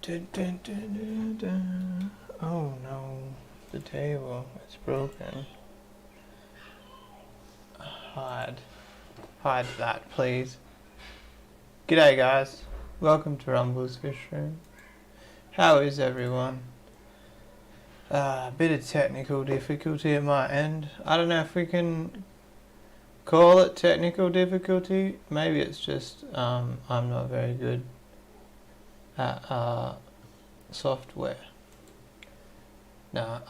Dun, dun, dun, dun, dun. Oh no, the table, it's broken. Hide that please. G'day guys, welcome to Rumble's Fish Room. How is everyone? A bit of technical difficulty at my end. I don't know if we can call it technical difficulty. Maybe it's just I'm not very good at software. No,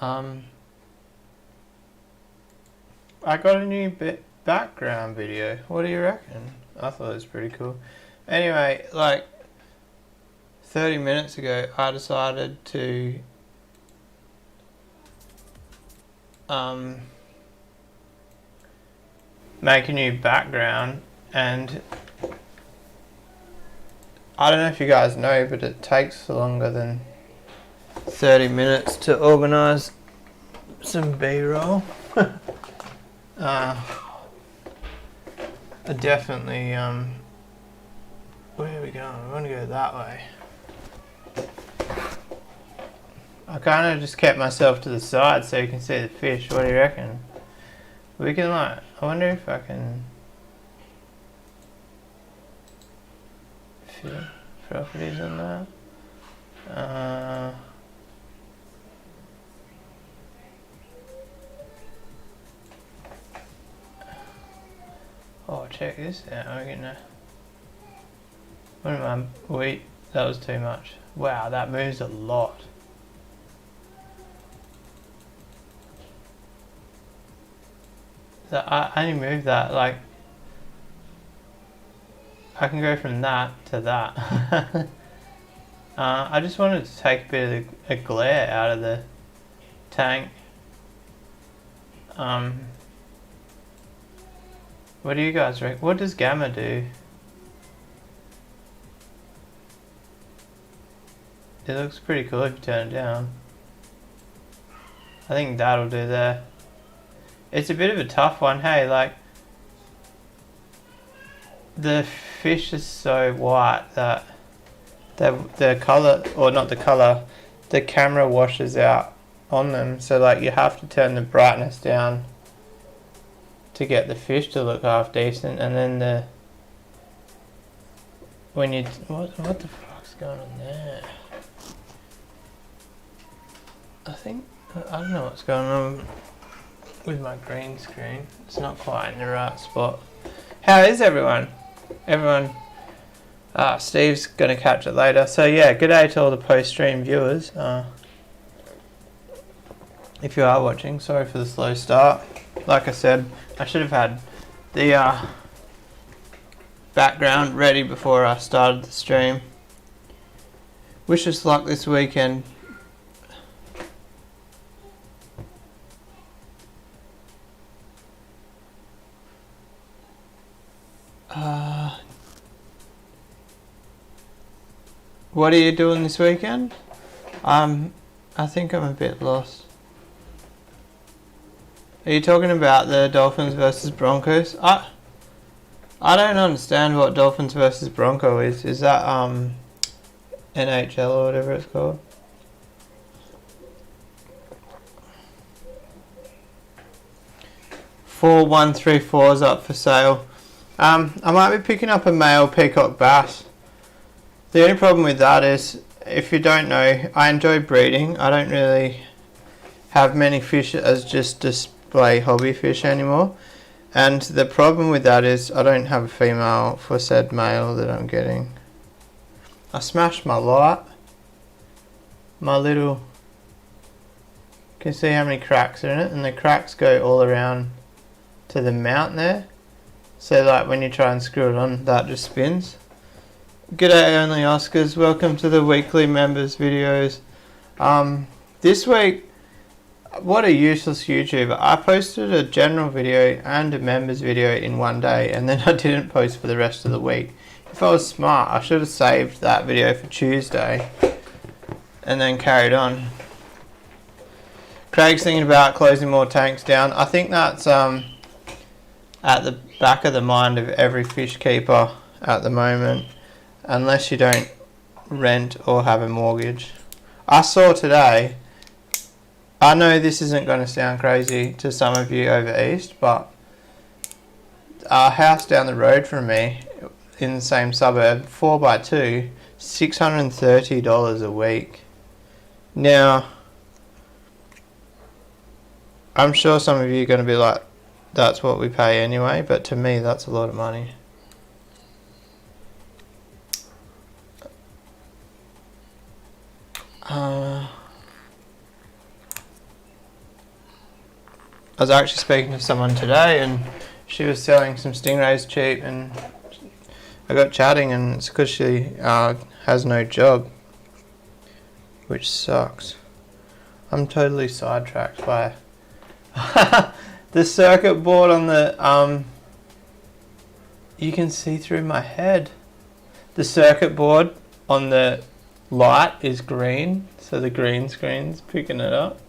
I got a new background video. What do you reckon? I thought it was pretty cool. Anyway, like 30 minutes ago, I decided to make a new background, and I don't know if you guys know, but it takes longer than 30 minutes to organise some B-roll. I definitely where are we going? We want to go that way. I kind of just kept myself to the side so you can see the fish. What do you reckon? We can I wonder if I can fit properties on that. Oh, check this out. We're gonna. What am I? Wait, that was too much. Wow, that moves a lot. I only moved that, like, I can go from that to that. I just wanted to take a bit of a glare out of the tank. What do you guys reckon? What does gamma do? It looks pretty cool if you turn it down. I think that'll do there. It's a bit of a tough one, hey, like, the fish is so white that the colour, or not the colour, the camera washes out on them, so like you have to turn the brightness down to get the fish to look half decent, and then when you, what the fuck's going on there? I don't know what's going on with my green screen. It's not quite in the right spot. How is everyone? Steve's gonna catch it later. So yeah, good day to all the post-stream viewers. If you are watching, sorry for the slow start. Like I said, I should have had the background ready before I started the stream. Wish us luck this weekend. What are you doing this weekend? I think I'm a bit lost. Are you talking about the Dolphins versus Broncos? I don't understand what Dolphins versus Bronco is. Is that NHL or whatever it's called? Four 134s up for sale. I might be picking up a male peacock bass. The only problem with that is, if you don't know, I enjoy breeding. I don't really have many fish as just display hobby fish anymore. And the problem with that is I don't have a female for said male that I'm getting. I smashed my light. My little... You can see how many cracks are in it, and the cracks go all around to the mount there. So like when you try and screw it on, that just spins. G'day only Oscars, welcome to the weekly members videos. This week, what a useless YouTuber. I posted a general video and a members video in one day, and then I didn't post for the rest of the week. If I was smart, I should have saved that video for Tuesday and then carried on. Craig's thinking about closing more tanks down. I think that's at the back of the mind of every fish keeper at the moment. Unless you don't rent or have a mortgage. I saw today, I know this isn't going to sound crazy to some of you over east, but a house down the road from me in the same suburb, 4x2, $630 a week. Now, I'm sure some of you are going to be like, that's what we pay anyway, but to me that's a lot of money. I was actually speaking to someone today and she was selling some stingrays cheap, and I got chatting, and it's because she has no job, which sucks. I'm totally sidetracked by the circuit board on the you can see through my head. The circuit board on the light is green, so the green screen's picking it up.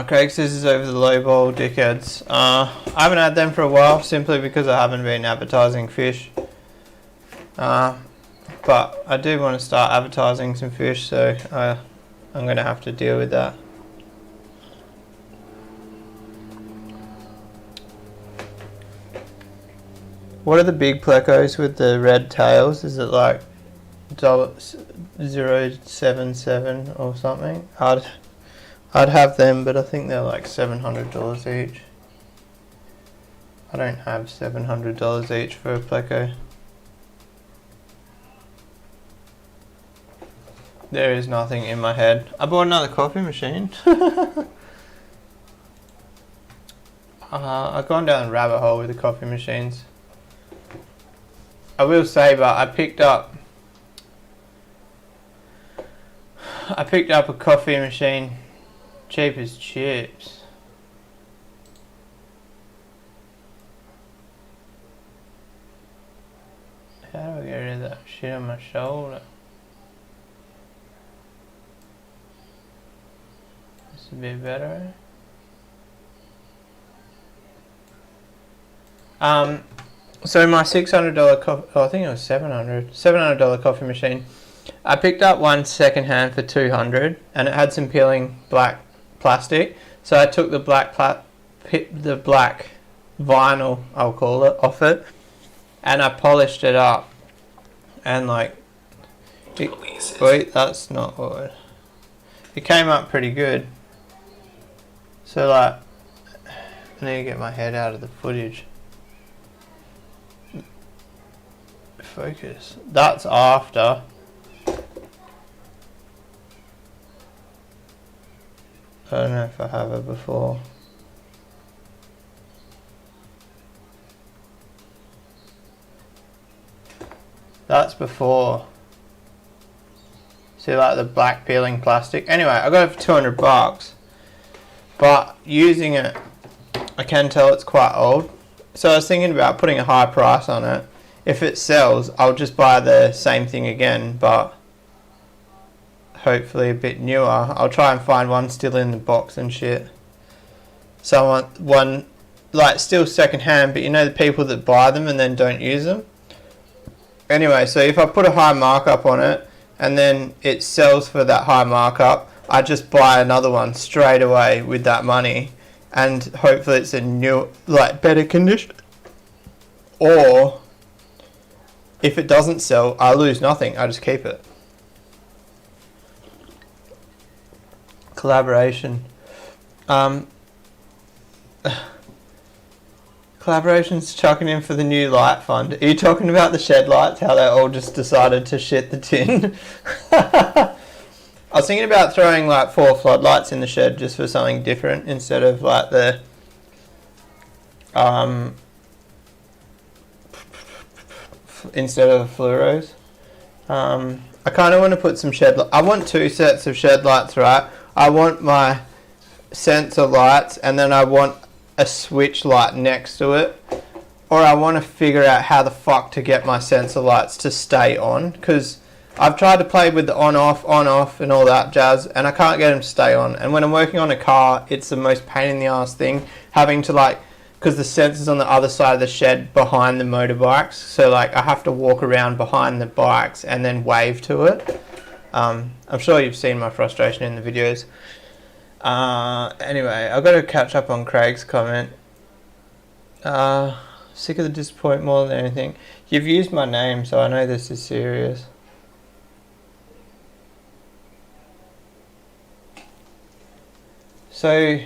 Craig says is over the low ball dickheads. I haven't had them for a while, simply because I haven't been advertising fish. But I do want to start advertising some fish, so I'm going to have to deal with that. What are the big plecos with the red tails? Is it like $0.77 or something? I'd have them, but I think they're like $700 each. I don't have $700 each for a pleco. There is nothing in my head. I bought another coffee machine. I've gone down a rabbit hole with the coffee machines. I will say, but I picked up a coffee machine cheap as chips. How do I get rid of that shit on my shoulder? This would be better. So my $600 coffee, I think it was $700 coffee machine. I picked up one second hand for $200, and it had some peeling black plastic. So I took the black vinyl, I'll call it, off it, and I polished it up. And like, wait, that's not what it came up pretty good. So like, I need to get my head out of the footage. Focus. That's after. I don't know if I have it before. That's before. See, like the black peeling plastic. Anyway, I got it for $200, but using it, I can tell it's quite old. So I was thinking about putting a high price on it. If it sells, I'll just buy the same thing again, but hopefully a bit newer. I'll try and find one still in the box and shit. So one like still second hand, but you know the people that buy them and then don't use them. Anyway, so if I put a high markup on it and then it sells for that high markup, I just buy another one straight away with that money, and hopefully it's a new, like, better condition. Or if it doesn't sell, I lose nothing. I just keep it. Collaboration. Collaboration's chucking in for the new light fund. Are you talking about the shed lights? How they all just decided to shit the tin? I was thinking about throwing like 4 floodlights in the shed just for something different instead of like the instead of fluoros. I kind of want to put some shed I want 2 sets of shed lights, right? I want my sensor lights, and then I want a switch light next to it, or I want to figure out how the fuck to get my sensor lights to stay on, because I've tried to play with the on off and all that jazz, and I can't get them to stay on. And when I'm working on a car, it's the most pain in the ass thing, having to like because the sensor's on the other side of the shed behind the motorbikes. So like I have to walk around behind the bikes and then wave to it. I'm sure you've seen my frustration in the videos. Anyway, I've got to catch up on Craig's comment. Sick of the disappointment more than anything. You've used my name, so I know this is serious. So,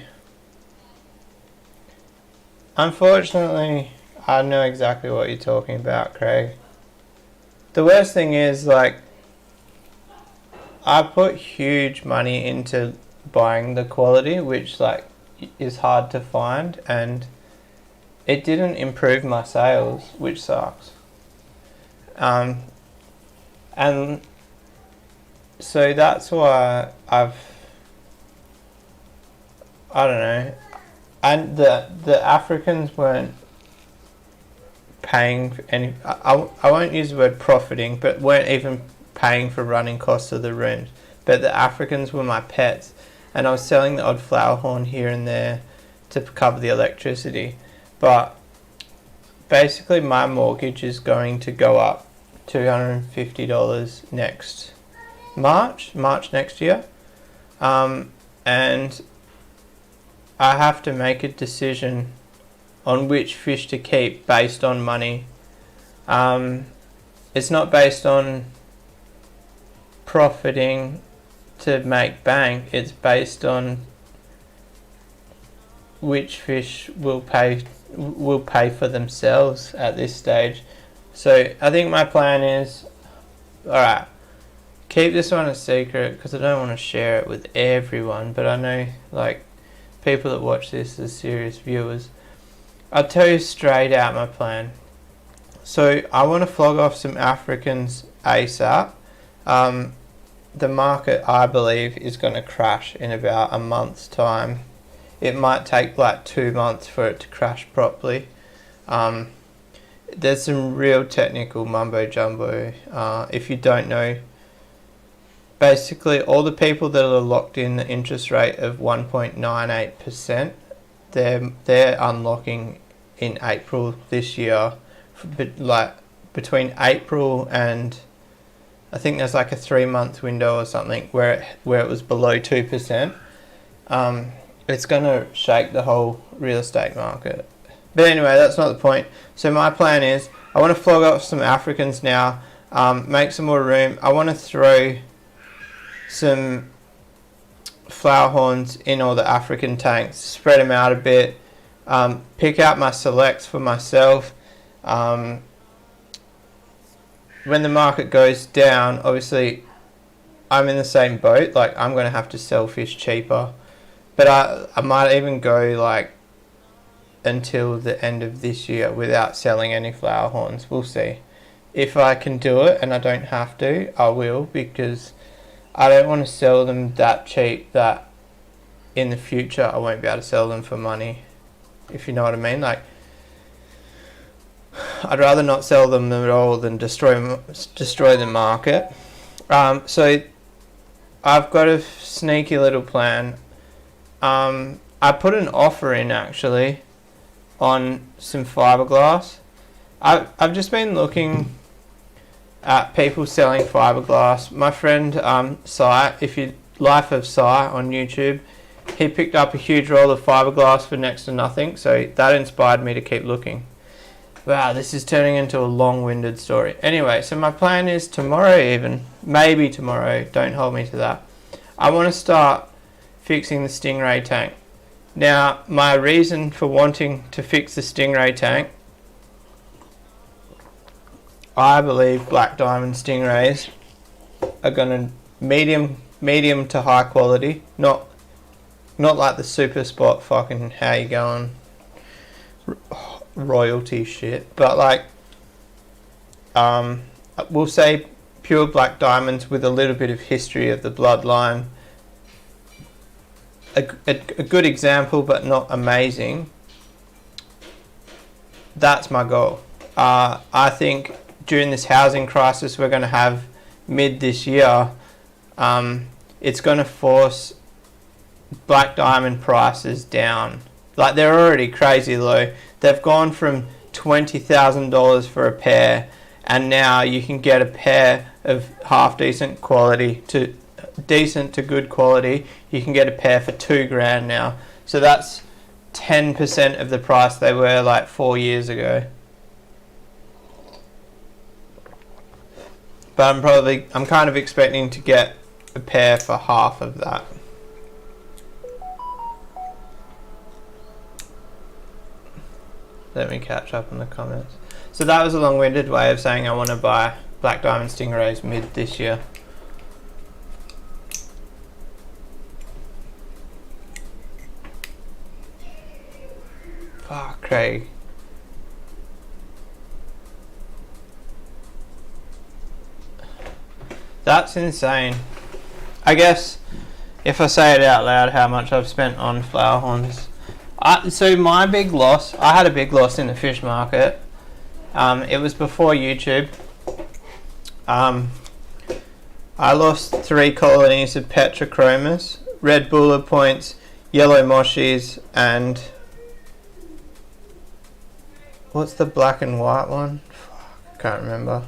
unfortunately, I know exactly what you're talking about, Craig. The worst thing is, like, I put huge money into buying the quality, which, like, is hard to find, and it didn't improve my sales, which sucks. And so that's why I don't know, and the Africans weren't paying for any. I won't use the word profiting, but weren't even paying for running costs of the rooms. But the Africans were my pets, and I was selling the odd flower horn here and there to cover the electricity. But basically, my mortgage is going to go up $250 next March next year, and I have to make a decision on which fish to keep based on money. It's not based on profiting to make bank. It's based on which fish will pay for themselves at this stage. So I think my plan is, alright, keep this one a secret because I don't want to share it with everyone, but I know like people that watch this as serious viewers. I'll tell you straight out my plan. So I want to flog off some Africans ASAP. The market, I believe, is going to crash in about a month's time. It might take like 2 months for it to crash properly. There's some real technical mumbo jumbo. If you don't know, basically all the people that are locked in the interest rate of 1.98%, they're unlocking in April this year. But like between April and I think there's like a 3-month window or something where it was below 2%. It's going to shake the whole real estate market. But anyway, that's not the point. So my plan is I want to flog off some Africans now, make some more room. I want to throw some flower horns in all the African tanks, spread them out a bit, pick out my selects for myself. When the market goes down, obviously I'm in the same boat, like I'm going to have to sell fish cheaper, but I might even go like until the end of this year without selling any flower horns. We'll see. If I can do it and I don't have to, I will, because I don't want to sell them that cheap that in the future I won't be able to sell them for money, if you know what I mean. Like, I'd rather not sell them at all than destroy the market. So I've got a sneaky little plan. I put an offer in actually on some fiberglass. I've just been looking at people selling fiberglass. My friend Si, Life of Si on YouTube, he picked up a huge roll of fiberglass for next to nothing, so that inspired me to keep looking. Wow, this is turning into a long-winded story. Anyway, so my plan is tomorrow, maybe tomorrow, don't hold me to that, I want to start fixing the Stingray tank. Now, my reason for wanting to fix the Stingray tank, I believe Black Diamond Stingrays are going to medium to high quality, not like the super spot fucking how you going royalty shit, but like we'll say pure black diamonds with a little bit of history of the bloodline. A good example, but not amazing. That's my goal. I think during this housing crisis we're going to have mid this year, it's going to force black diamond prices down. Like, they're already crazy low. they've gone from $20,000 for a pair, and now you can get a pair of half decent quality to decent to good quality. You can get a pair for $2,000 now. So that's 10% of the price they were like 4 years ago. But I'm kind of expecting to get a pair for half of that. Let me catch up on the comments. So that was a long-winded way of saying I want to buy Black Diamond Stingrays mid this year. Fuck, Craig. That's insane. I guess if I say it out loud how much I've spent on flower horns. So my big loss, I had a big loss in the fish market. It was before YouTube. I lost 3 colonies of Petrochromis, red bulla points, yellow moshies, and what's the black and white one? I can't remember.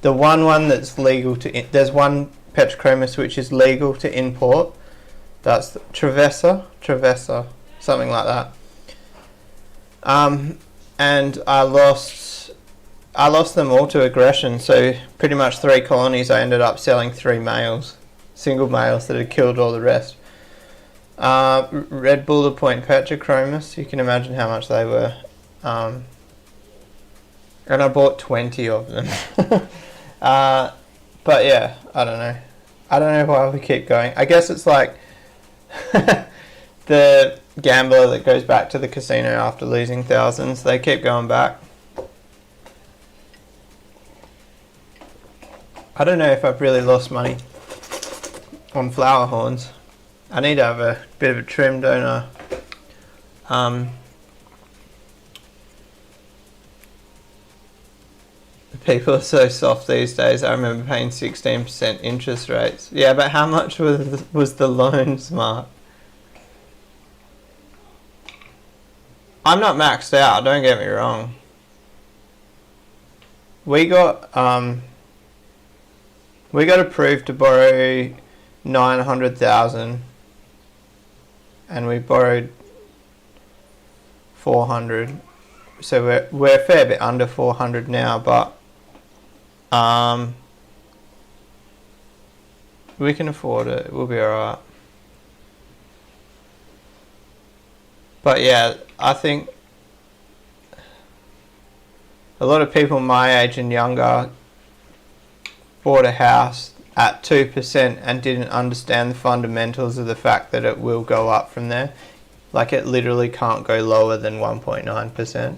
The one that's legal to there's one Petrochromis which is legal to import. That's Travessa, something like that. And I lost them all to aggression. So pretty much 3 colonies. I ended up selling 3 males, single males that had killed all the rest. Red Bulla Point Petrochromis. You can imagine how much they were. And I bought 20 of them. But yeah, I don't know. I don't know why we keep going. I guess it's like the gambler that goes back to the casino after losing thousands. They keep going back. I don't know if I've really lost money on flower horns. I need to have a bit of a trim, don't I? People are so soft these days. I remember paying 16% interest rates. Yeah, but how much was the loan, Smart? I'm not maxed out, don't get me wrong. We got approved to borrow 900,000 and we borrowed 400. So we're a fair bit under 400 now, but we can afford it. We'll be alright. But yeah, I think a lot of people my age and younger bought a house at 2% and didn't understand the fundamentals of the fact that it will go up from there. Like, it literally can't go lower than 1.9%.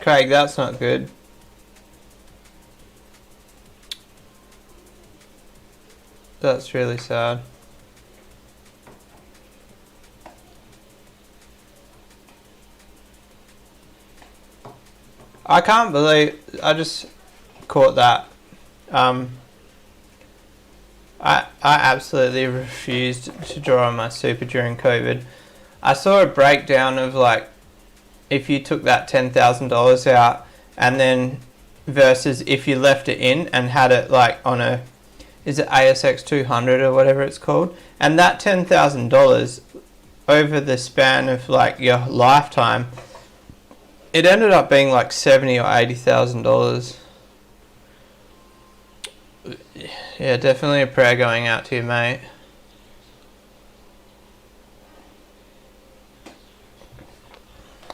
Craig, that's not good. That's really sad. I can't believe I just caught that. I absolutely refused to draw on my super during COVID. I saw a breakdown of, like, if you took that $10,000 out and then versus if you left it in and had it like on a, is it ASX 200 or whatever it's called, and that $10,000 over the span of like your lifetime, it ended up being like $70,000 or $80,000. Yeah, definitely a prayer going out to you, mate.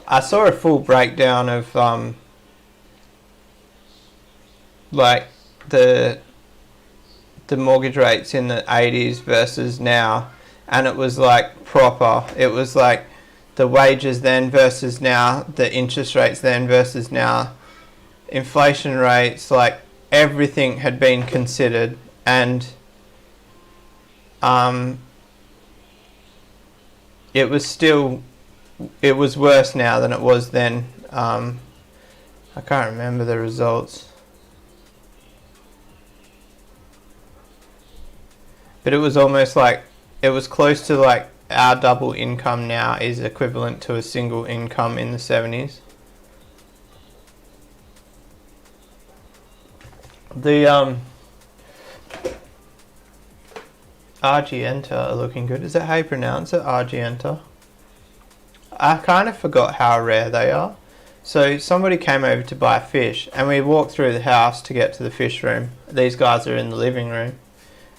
I saw a full breakdown of like the mortgage rates in the 80s versus now, and it was like proper. It was like the wages then versus now, the interest rates then versus now, inflation rates, like everything had been considered, and it was still it was worse now than it was then. I can't remember the results, but it was almost like, it was close to like our double income now is equivalent to a single income in the 70s. The Argenta are looking good. Is that how you pronounce it? Argenta? I kind of forgot how rare they are. So somebody came over to buy fish, and we walked through the house to get to the fish room. These guys are in the living room.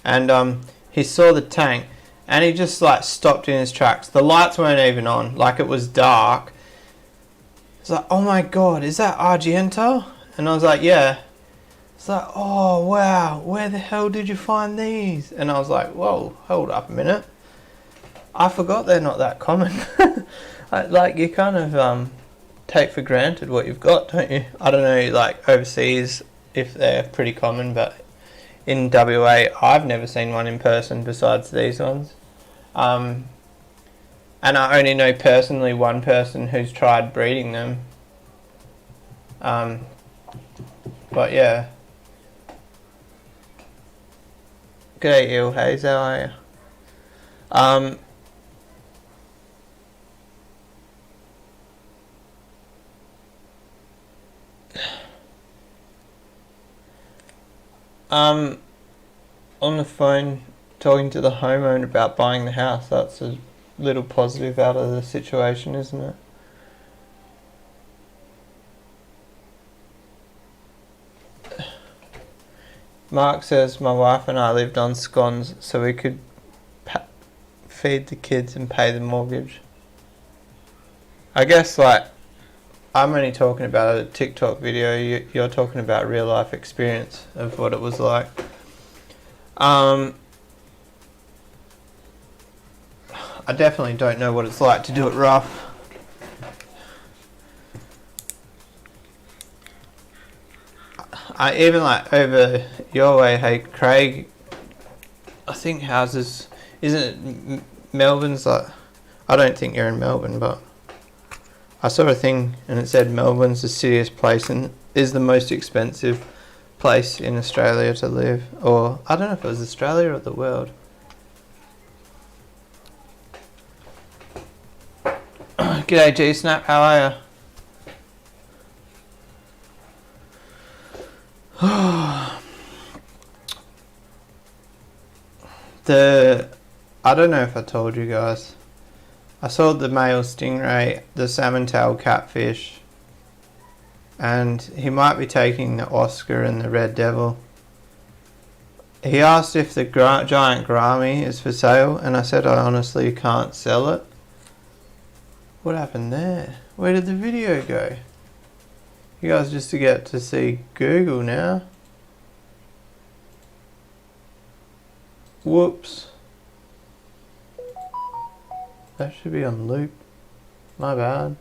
And he saw the tank, and he just like stopped in his tracks. The lights weren't even on, like it was dark. It's like, oh my god, is that Argenta? And I was like, yeah. It's like, oh wow, where the hell did you find these? And I was like, whoa, hold up a minute. I forgot they're not that common. Like, you kind of take for granted what you've got, don't you? I don't know, like overseas if they're pretty common, but in WA I've never seen one in person besides these ones. And I only know personally one person who's tried breeding them. But yeah. G'day Eel Hayes, how are you? On the phone talking to the homeowner about buying the house. That's a little positive out of the situation, isn't it? Mark says my wife and I lived on scones so we could feed the kids and pay the mortgage. I guess like I'm only talking about a TikTok video. You're talking about real life experience of what it was like. I definitely don't know what it's like to do it rough. I even like over your way, hey Craig, I think houses, isn't it Melbourne's like, I don't think you're in Melbourne, but I saw a thing and it said Melbourne's the citiest place and is the most expensive place in Australia to live. Or I don't know if it was Australia or the world. G'day G-Snap, how are you? I don't know if I told you guys, I sold the male stingray, the salmon tail catfish, and he might be taking the Oscar and the red devil. He asked if the giant Gourami is for sale, and I said I honestly can't sell it. What happened there? Where did the video go? You guys just get to see Google now. Whoops. That should be on loop. My bad.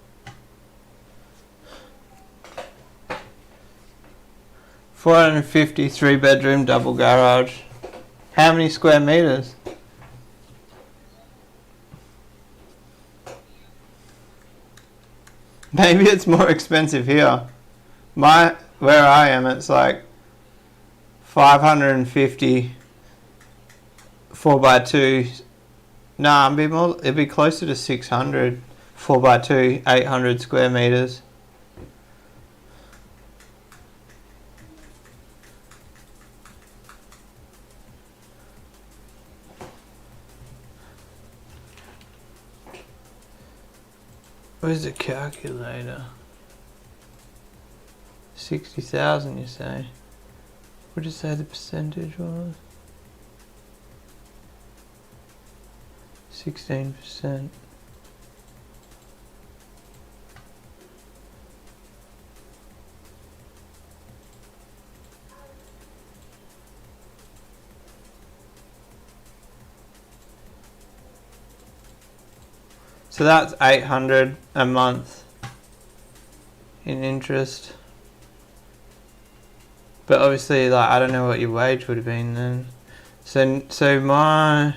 $453 bedroom double garage. How many square meters? Maybe it's more expensive here. Where I am, it's like 550 4x2. Nah, it'd be closer to 600 4x2, 800 square meters. Where's the calculator? 60,000, you say? What did you say the percentage was? 16%. So that's 800 a month in interest. But obviously, like, I don't know what your wage would have been then. So my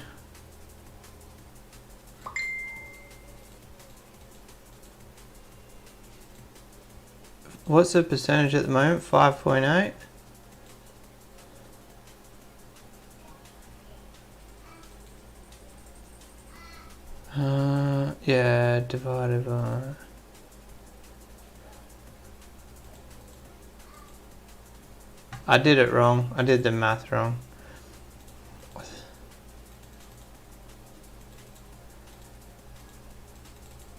What's the percentage at the moment? 5.8. Yeah, divided by... I did it wrong. I did the math wrong.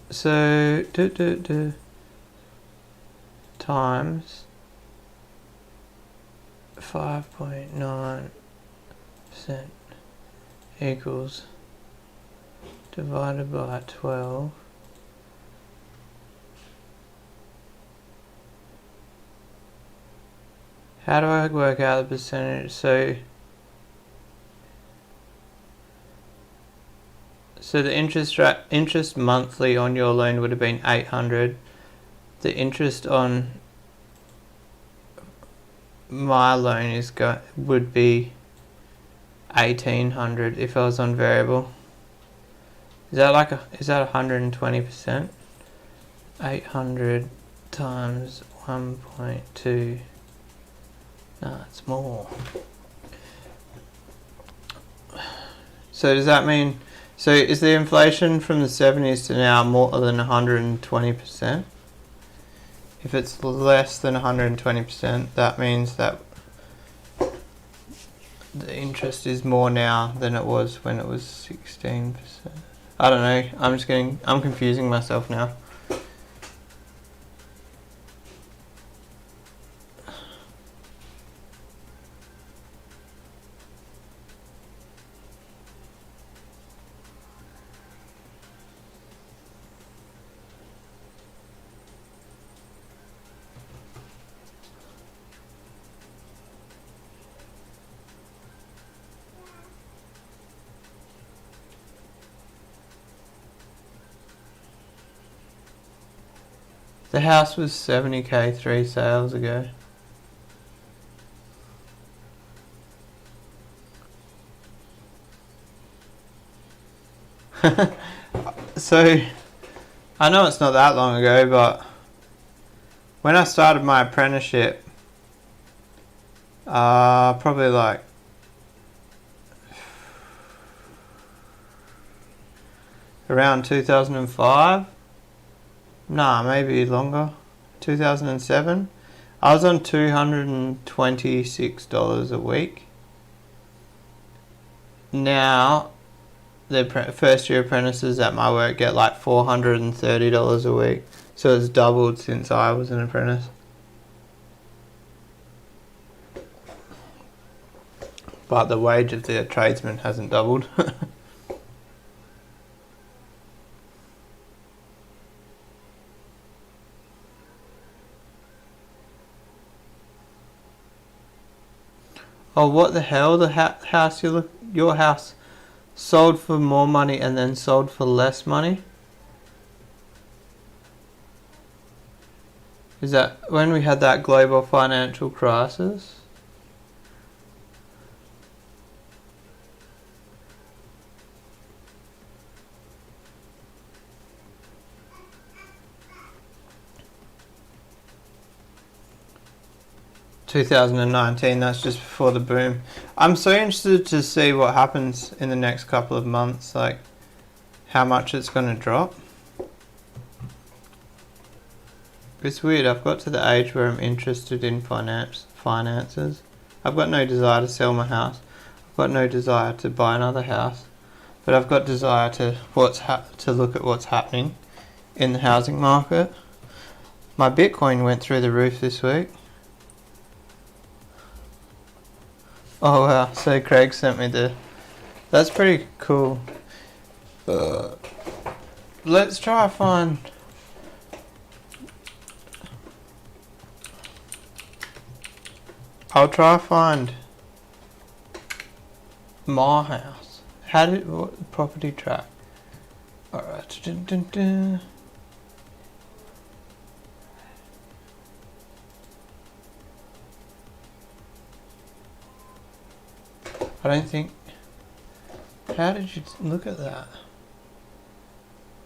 So, times 5.9% equals divided by 12. How do I work out the percentage? So the interest monthly on your loan would have been 800. The interest on my loan would be 1800 if I was on variable. Is that 120%? 800 times 1.2. No, it's more. So does that mean, so is the inflation from the 70s to now more than 120%? If it's less than 120%, that means that the interest is more now than it was when it was 16%. I don't know, I'm confusing myself now. The house was 70k 3 sales ago. So, I know it's not that long ago, but when I started my apprenticeship, probably like around 2005, nah, maybe longer, 2007, I was on $226 a week. Now, the first year apprentices at my work get like $430 a week. So it's doubled since I was an apprentice. But the wage of the tradesman hasn't doubled. Oh, what the hell? The house your house sold for more money and then sold for less money? Is that when we had that global financial crisis? $2019, that's just before the boom. I'm so interested to see what happens in the next couple of months, like how much it's going to drop. It's weird, I've got to the age where I'm interested in finances. I've got no desire to sell my house. I've got no desire to buy another house. But I've got desire to look at what's happening in the housing market. My Bitcoin went through the roof this week. Oh wow, so Craig sent me that's pretty cool. Let's try to find... I'll try to find my house. What property track? Alright. I don't think... How did you look at that?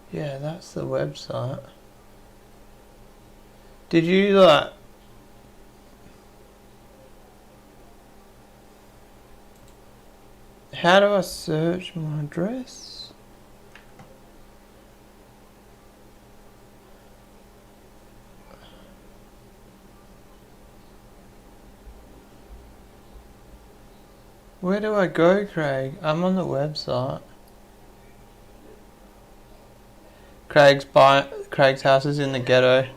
Yeah, that's the website. Did you like... How do I search my address? Where do I go, Craig? I'm on the website. Craig's house is in the ghetto.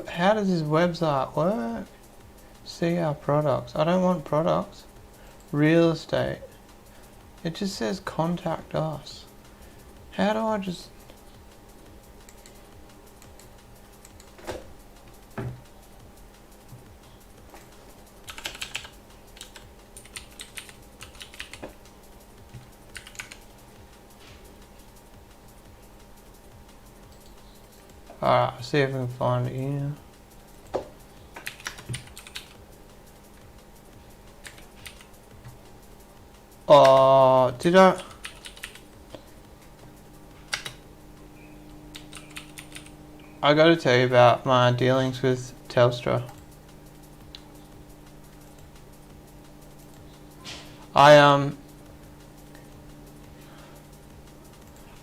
How does this website work? See our products. I don't want products. Real estate. It just says contact us. How do I just... Alright, I'll see if I can find it here. Oh, did I... I gotta tell you about my dealings with Telstra. I'm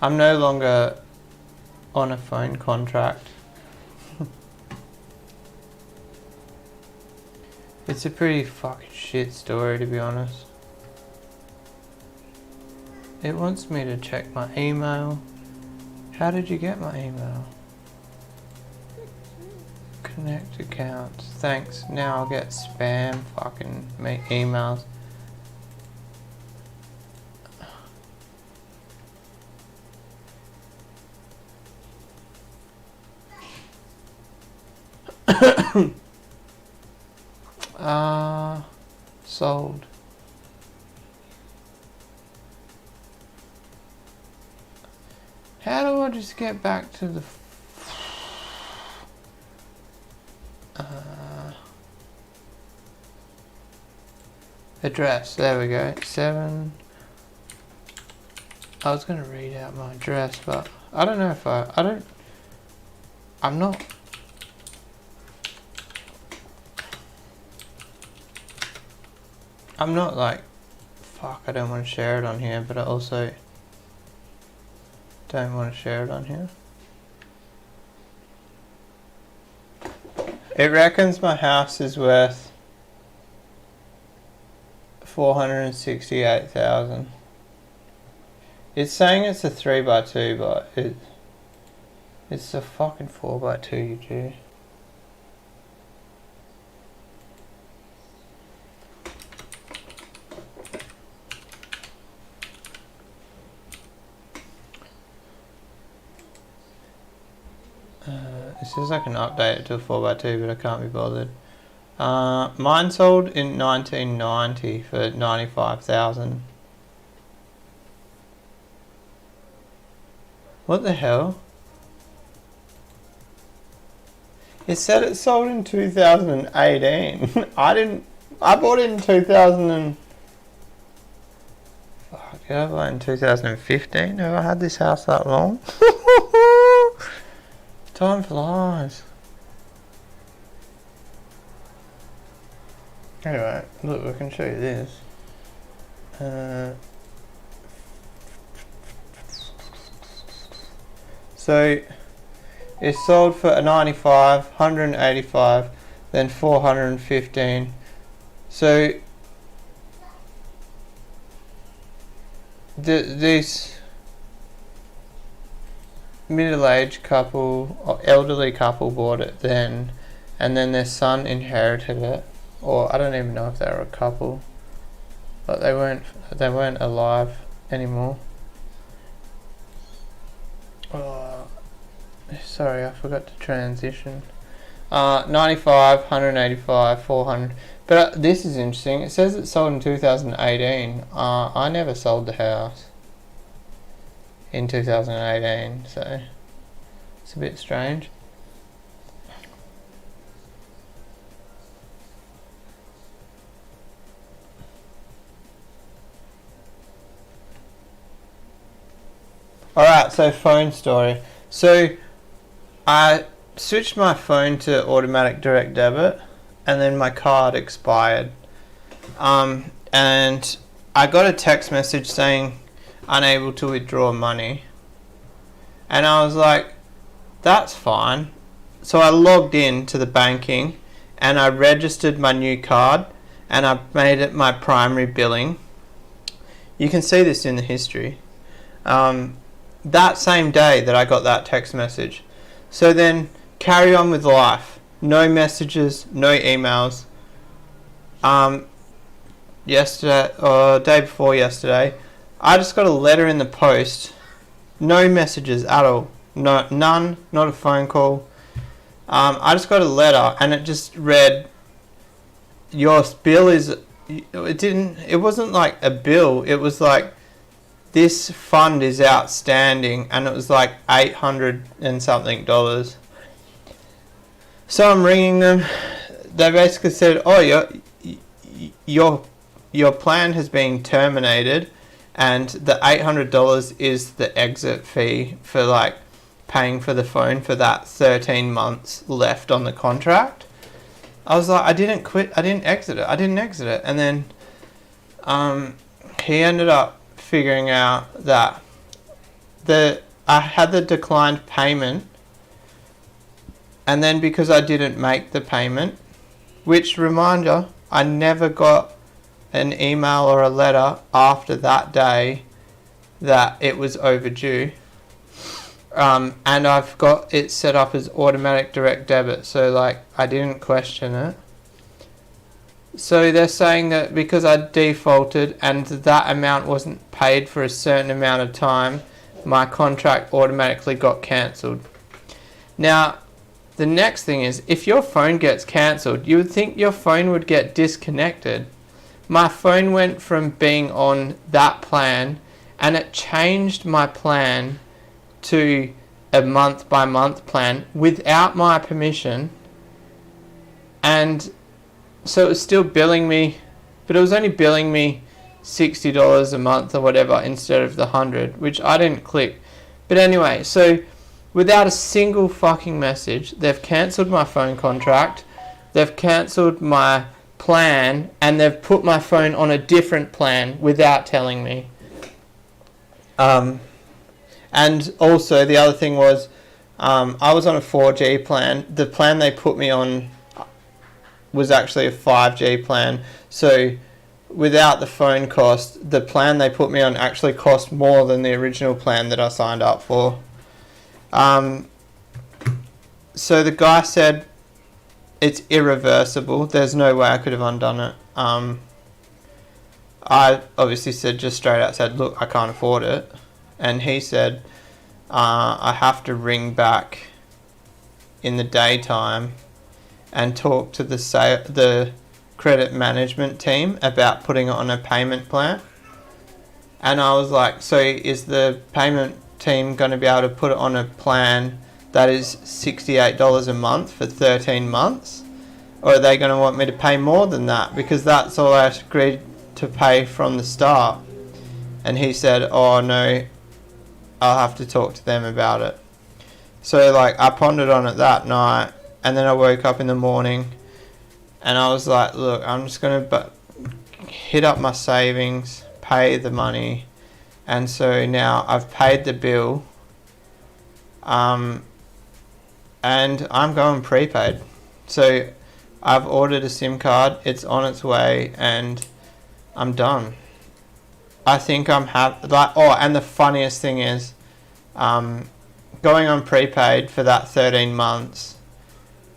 no longer on a phone contract. It's a pretty fucking shit story, to be honest. It wants me to check my email. How did you get my email? Connect accounts. Thanks. Now I'll get spam fucking emails. Sold. How do I just get back to the address? There we go. 7. I was gonna read out my address, but I don't know if I'm not. I'm not like, fuck, I don't want to share it on here, but I also don't want to share it on here. It reckons my house is worth 468,000. It's saying it's a 3x2, but it's a fucking 4x2, you do. It says I can update it to a 4x2, but I can't be bothered. Mine sold in 1990 for 95,000. What the hell? It said it sold in 2018. I bought it in 2000 and... Fuck, did I buy it in 2015? Have I had this house that long? Time flies. Anyway, look, I can show you this. So, it sold for a 95, 185, then 415. So, this middle-aged couple or elderly couple bought it then, and then their son inherited it, or I don't even know if they were a couple, but they weren't alive anymore. Sorry, I forgot to transition. 95, 185, 400. But this is interesting. It says it sold in 2018. I never sold the house in 2018, so it's a bit strange. Alright, so phone story. So I switched my phone to automatic direct debit, and then my card expired. And I got a text message saying unable to withdraw money. And I was like, that's fine. So I logged in to the banking and I registered my new card and I made it my primary billing. You can see this in the history. That same day that I got that text message. So then carry on with life. No messages, no emails. Yesterday, or day before yesterday, I just got a letter in the post. No messages at all. No, none, not a phone call. I just got a letter and it just read, your bill is, it wasn't like a bill, it was like, this fund is outstanding, and it was like $800 and something. So I'm ringing them. They basically said, oh, your plan has been terminated, and the $800 is the exit fee for like paying for the phone for that 13 months left on the contract. I was like, I didn't exit it. And then he ended up figuring out that I had the declined payment, and then because I didn't make the payment, which, reminder, I never got an email or a letter after that day that it was overdue, and I've got it set up as automatic direct debit, so like I didn't question it. So they're saying that because I defaulted and that amount wasn't paid for a certain amount of time, my contract automatically got cancelled. Now, the next thing is, if your phone gets cancelled, you would think your phone would get disconnected. My phone went from being on that plan, and it changed my plan to a month-by-month plan without my permission, and so it was still billing me, but it was only billing me $60 a month or whatever instead of the $100, which I didn't click. But anyway, so without a single fucking message, they've cancelled my phone contract, they've cancelled my plan, and they've put my phone on a different plan without telling me. And also the other thing was, I was on a 4G plan. The plan they put me on was actually a 5G plan, so without the phone cost, the plan they put me on actually cost more than the original plan that I signed up for. So the guy said it's irreversible, there's no way I could have undone it. I obviously said, just straight out said, look, I can't afford it, and he said I have to ring back in the daytime and talk to the credit management team about putting it on a payment plan. And I was like, so is the payment team going to be able to put it on a plan that is $68 a month for 13 months? Or are they going to want me to pay more than that? Because that's all I agreed to pay from the start. And he said, oh no, I'll have to talk to them about it. So like I pondered on it that night, and then I woke up in the morning and I was like, look, I'm just going to hit up my savings, pay the money. And so now I've paid the bill, and I'm going prepaid. So I've ordered a SIM card, it's on its way, and I'm done. I think I'm happy. And the funniest thing is, going on prepaid for that 13 months,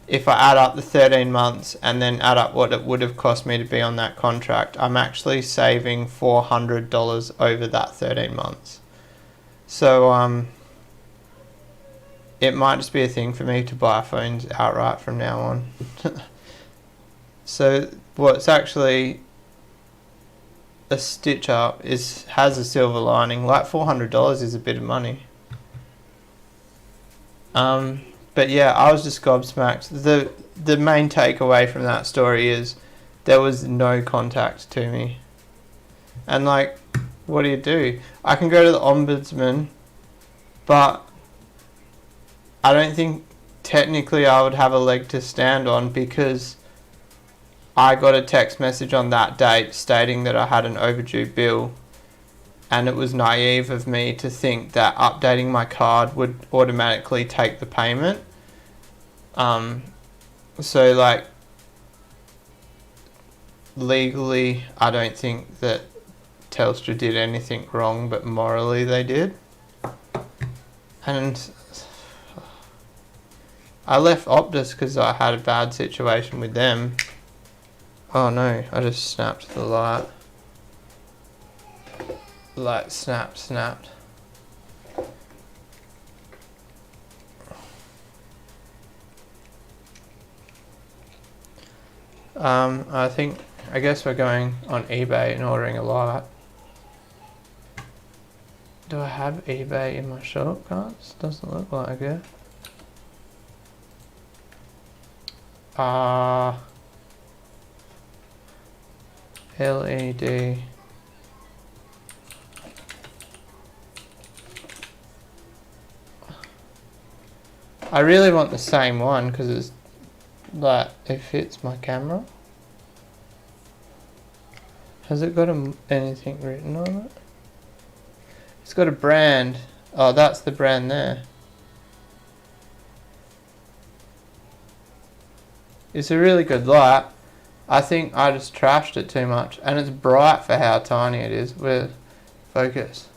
if I add up the 13 months and then add up what it would have cost me to be on that contract, I'm actually saving $400 over that 13 months. So it might just be a thing for me to buy phones outright from now on. So what's actually a stitch up has a silver lining. Like $400 is a bit of money. But yeah, I was just gobsmacked. The main takeaway from that story is there was no contact to me. And like, what do? I can go to the ombudsman but I don't think technically I would have a leg to stand on, because I got a text message on that date stating that I had an overdue bill, and it was naive of me to think that updating my card would automatically take the payment. So like, legally I don't think that Telstra did anything wrong, but morally they did. And I left Optus because I had a bad situation with them. Oh no, I just snapped the light. Light snapped. I guess we're going on eBay and ordering a light. Do I have eBay in my shortcuts? Doesn't look like it. LED. I really want the same one because it's like, it fits my camera. Has it got anything written on it? It's got a brand. Oh, that's the brand there. It's a really good light. I think I just trashed it too much, and it's bright for how tiny it is. With focus.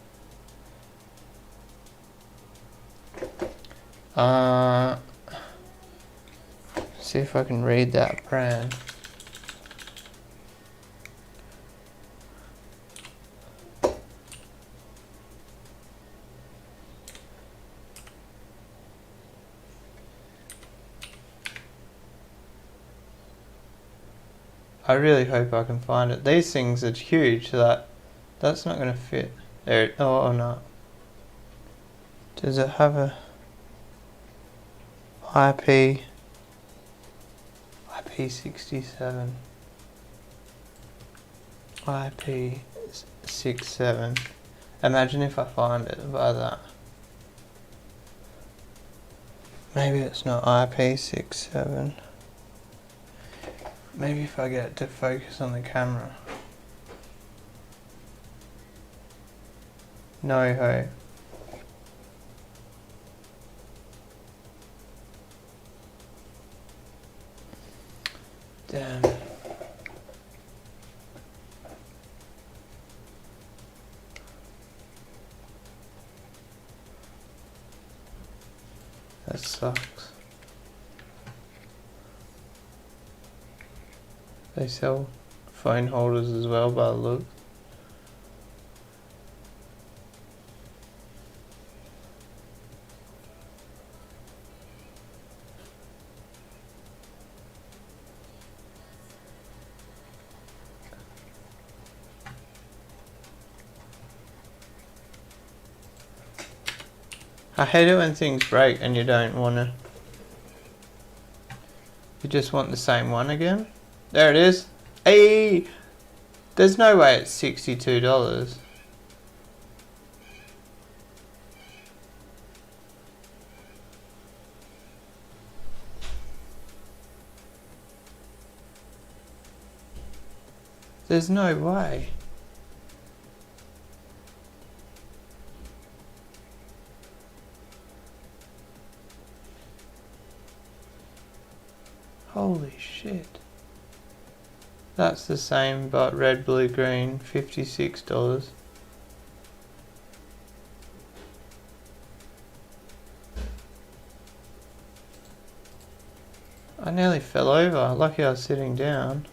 See if I can read that brand. I really hope I can find it. These things are huge, so that's not going to fit. There. Oh no. Does it have a IP67? IP67. Imagine if I find it by that. Maybe it's not IP67. Maybe if I get it to focus on the camera. No hope. Damn. That sucks. They sell phone holders as well by the look. I hate it when things break and you don't want to. You just want the same one again. There it is. Hey! There's no way it's $62. There's no way. Holy shit. That's the same, but red, blue, green, $56. I nearly fell over. Lucky I was sitting down.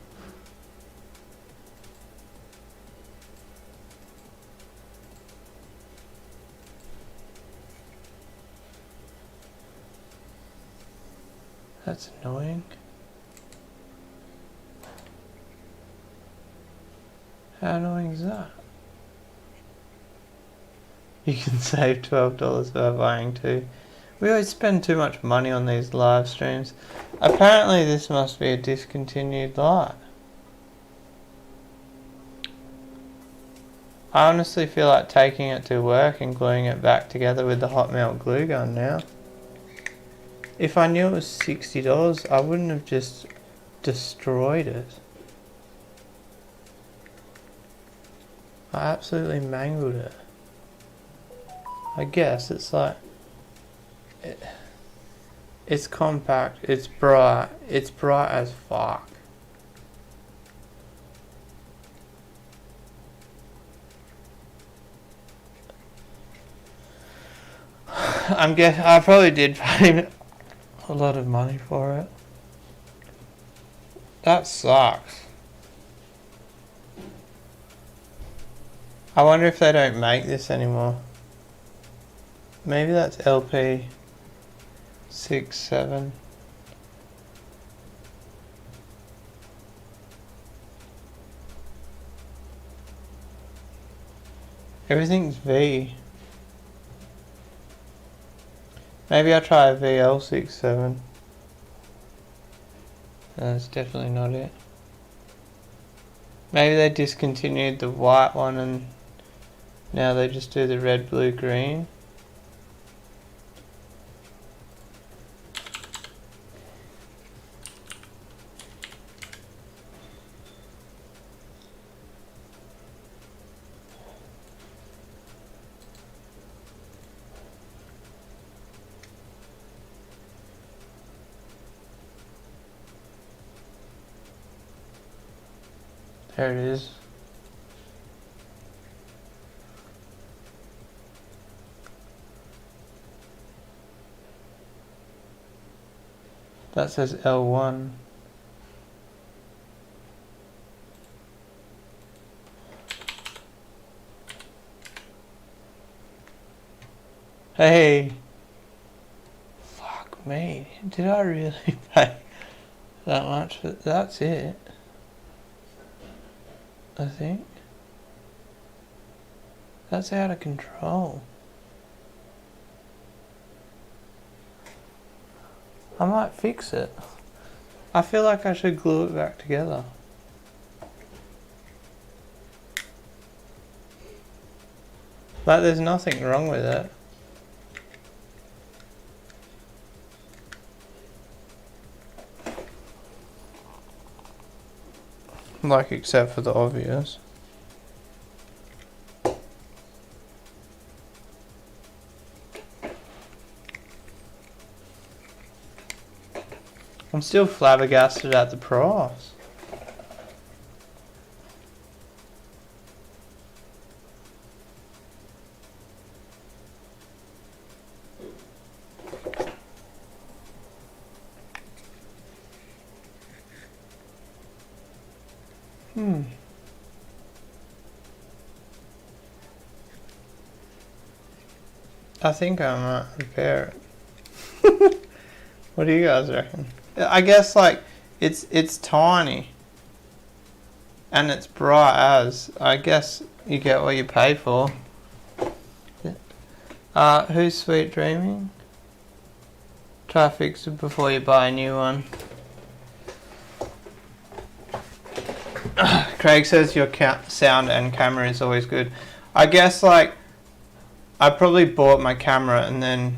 That's annoying. How annoying is that? You can save $12 by buying two. We always spend too much money on these live streams. Apparently this must be a discontinued light. I honestly feel like taking it to work and gluing it back together with the hot melt glue gun now. If I knew it was $60, I wouldn't have just destroyed it. I absolutely mangled it. I guess it's like... It's compact, it's bright as fuck. I probably did pay a lot of money for it. That sucks. I wonder if they don't make this anymore. Maybe that's LP 67. Everything's V. Maybe I'll try a VL67. That's definitely not it. Maybe they discontinued the white one and now they just do the red, blue, green. There it is. That says L1. Hey! Fuck me. Did I really pay that much? But that's it. I think. That's out of control. I might fix it. I feel like I should glue it back together. Like there's nothing wrong with it. Like except for the obvious. I'm still flabbergasted at the price. I think I might repair it. What do you guys reckon? I guess like it's tiny and it's bright as. I guess you get what you pay for. Who's Sweet Dreaming? Try fix it before you buy a new one. Craig says your sound and camera is always good. I guess like I probably bought my camera and then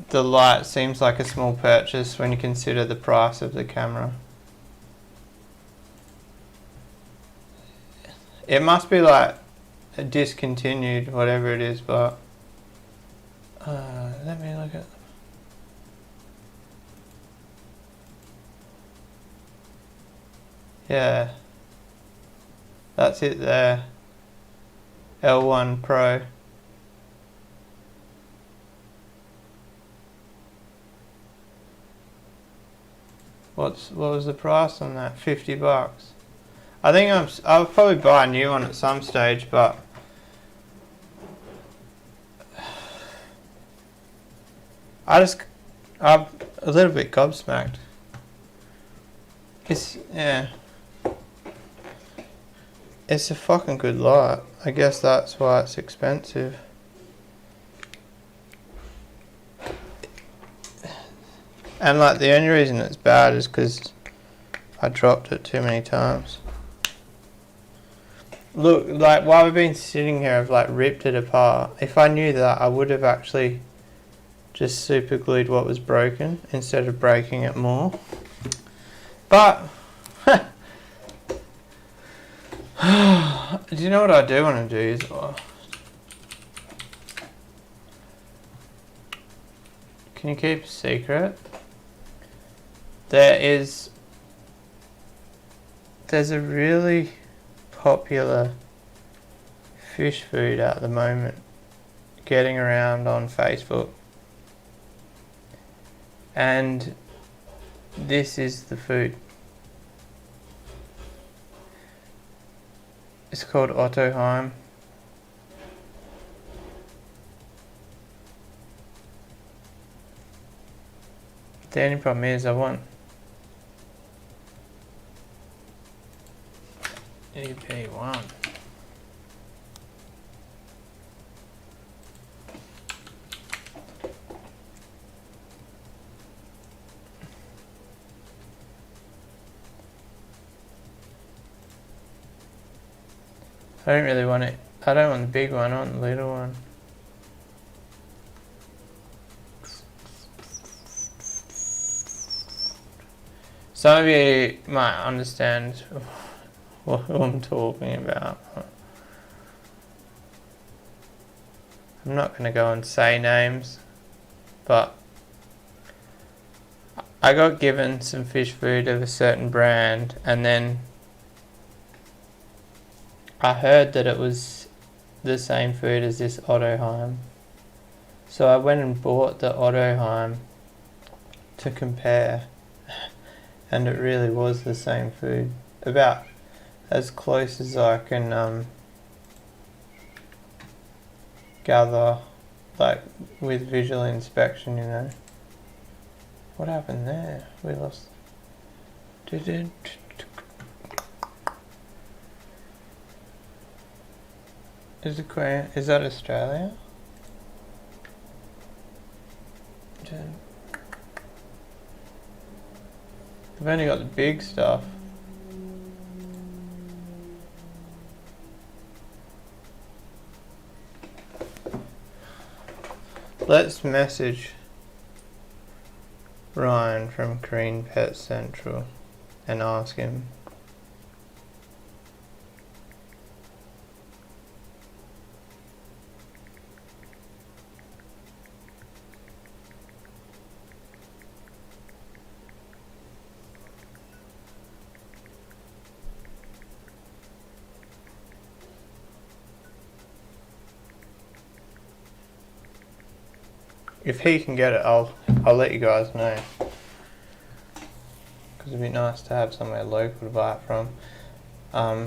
the light seems like a small purchase when you consider the price of the camera. It must be like a discontinued, whatever it is, but let me look at them. Yeah, that's it there. L1 Pro. What was the price on that? $50. I think I'll probably buy a new one at some stage, but I'm a little bit gobsmacked. It's a fucking good light. I guess that's why it's expensive. And like the only reason it's bad is because I dropped it too many times. look, like while we've been sitting here, I've like ripped it apart. If I knew that, I would have actually just super glued what was broken instead of breaking it more. But do you know what I do want to do is, can you keep a secret? There's a really popular fish food at the moment getting around on Facebook, and this is the food. It's called Otto Heim. The only problem is I want EP1. I don't really want it. I don't want the big one, I want the little one. Some of you might understand what I'm talking about. I'm not going to go and say names, but I got given some fish food of a certain brand, and then I heard that it was the same food as this Otto Heim. So I went and bought the Otto Heim to compare, and it really was the same food. About as close as I can gather, like with visual inspection, you know. What happened there? We lost. Is that Australia? I've only got the big stuff. Let's message Ryan from Green Pet Central and ask him. If he can get it, I'll let you guys know. Because it'd be nice to have somewhere local to buy it from. I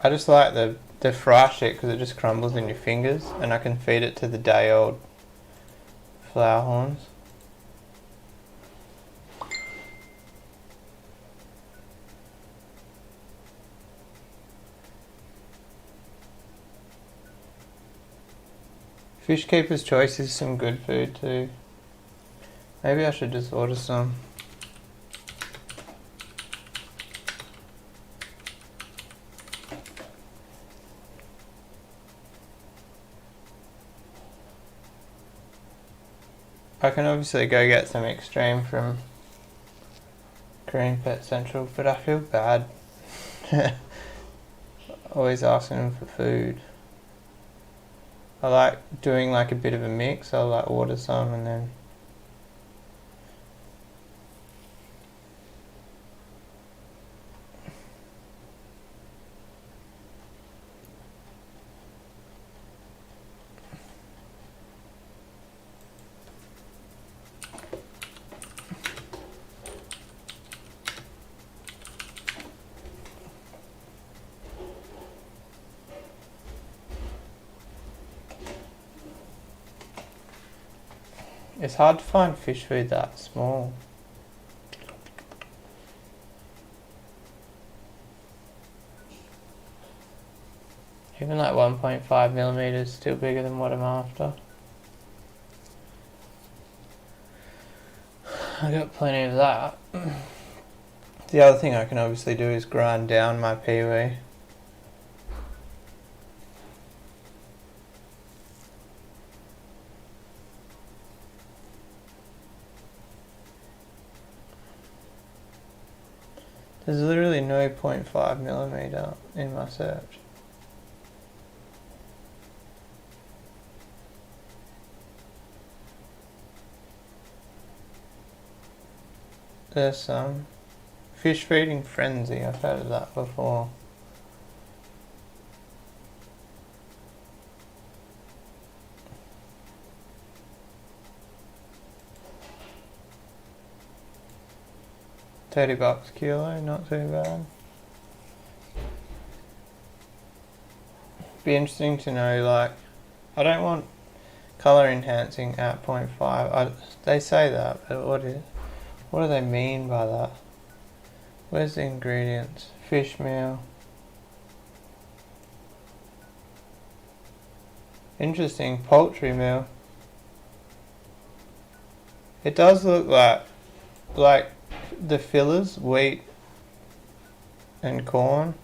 just like the fry shit because it just crumbles in your fingers, and I can feed it to the day-old flower horns. Fish Keeper's Choice is some good food too. Maybe I should just order some. I can obviously go get some extreme from Green Pet Central, but I feel bad always asking them for food. I like doing like a bit of a mix. I'll like order some and then it's hard to find fish food that small. Even like 1.5 millimeters is still bigger than what I'm after. I got plenty of that. The other thing I can obviously do is grind down my PV. There's literally no 0.5mm in my search. There's some. Fish feeding frenzy, I've heard of that before. $30 kilo, not too bad. Be interesting to know, like, I don't want color enhancing at 0.5. They say that, but what do they mean by that? Where's the ingredients? Fish meal. Interesting, poultry meal. It does look like the fillers, wheat and corn,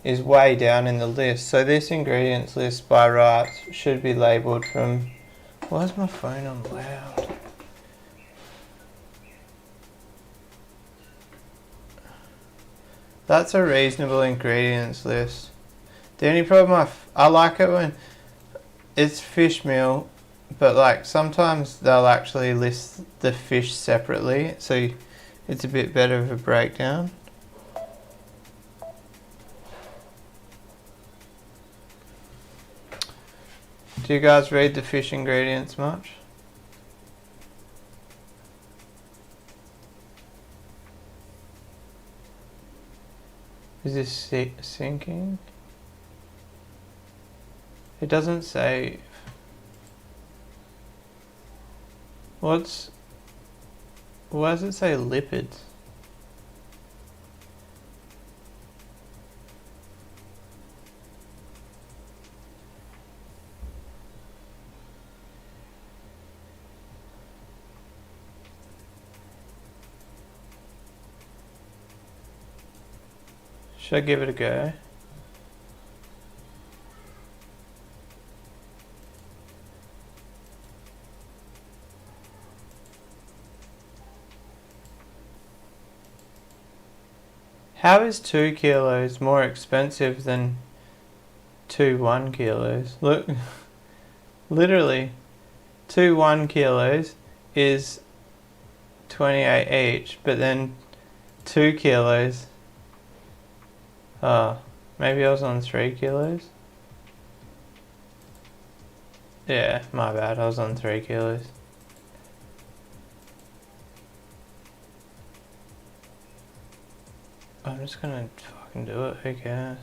is way down in the list. So this ingredients list by rights should be labelled from... Why is my phone on loud? That's a reasonable ingredients list. The only problem I like it when it's fish meal, but like sometimes they'll actually list the fish separately, so it's a bit better of a breakdown. Do you guys read the fish ingredients much? Is this sinking? It doesn't say. Why does it say lipids? Should I give it a go? How is 2 kilos more expensive than 2 1 kilos? Look, literally, 2 1 kilos is 28 each, but then 2 kilos. Oh, maybe I was on 3 kilos? Yeah, my bad, I was on 3 kilos. I'm just gonna fucking do it, who cares?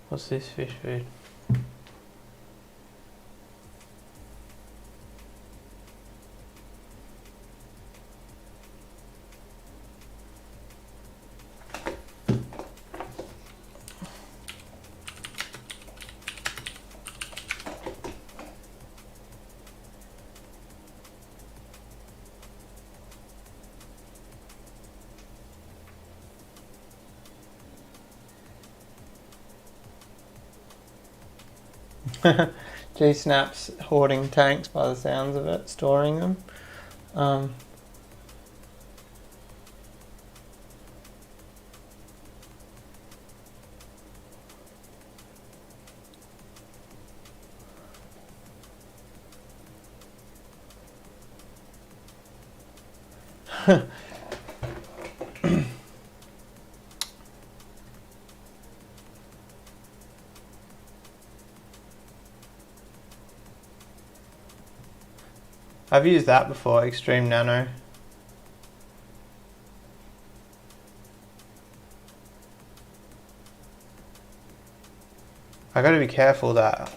What's this fish food? G-Snap's hoarding tanks by the sounds of it, storing them. I've used that before, Extreme Nano. I gotta be careful that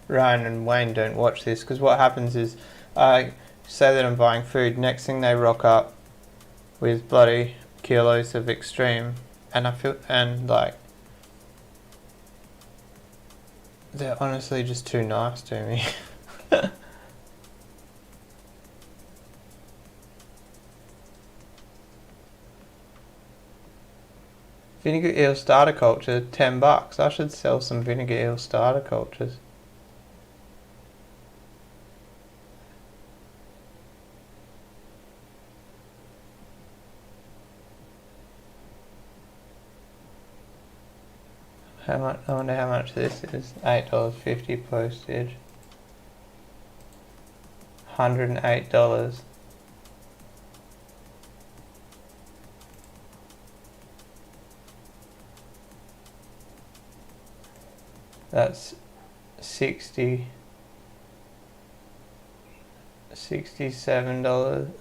Ryan and Wayne don't watch this, because what happens is I say that I'm buying food, next thing they rock up with bloody kilos of Extreme, and I feel, and like, they're honestly just too nice to me. Vinegar eel starter culture, $10. I should sell some vinegar eel starter cultures. How much? I wonder how much this is. $8.50 postage. $108. That's $67,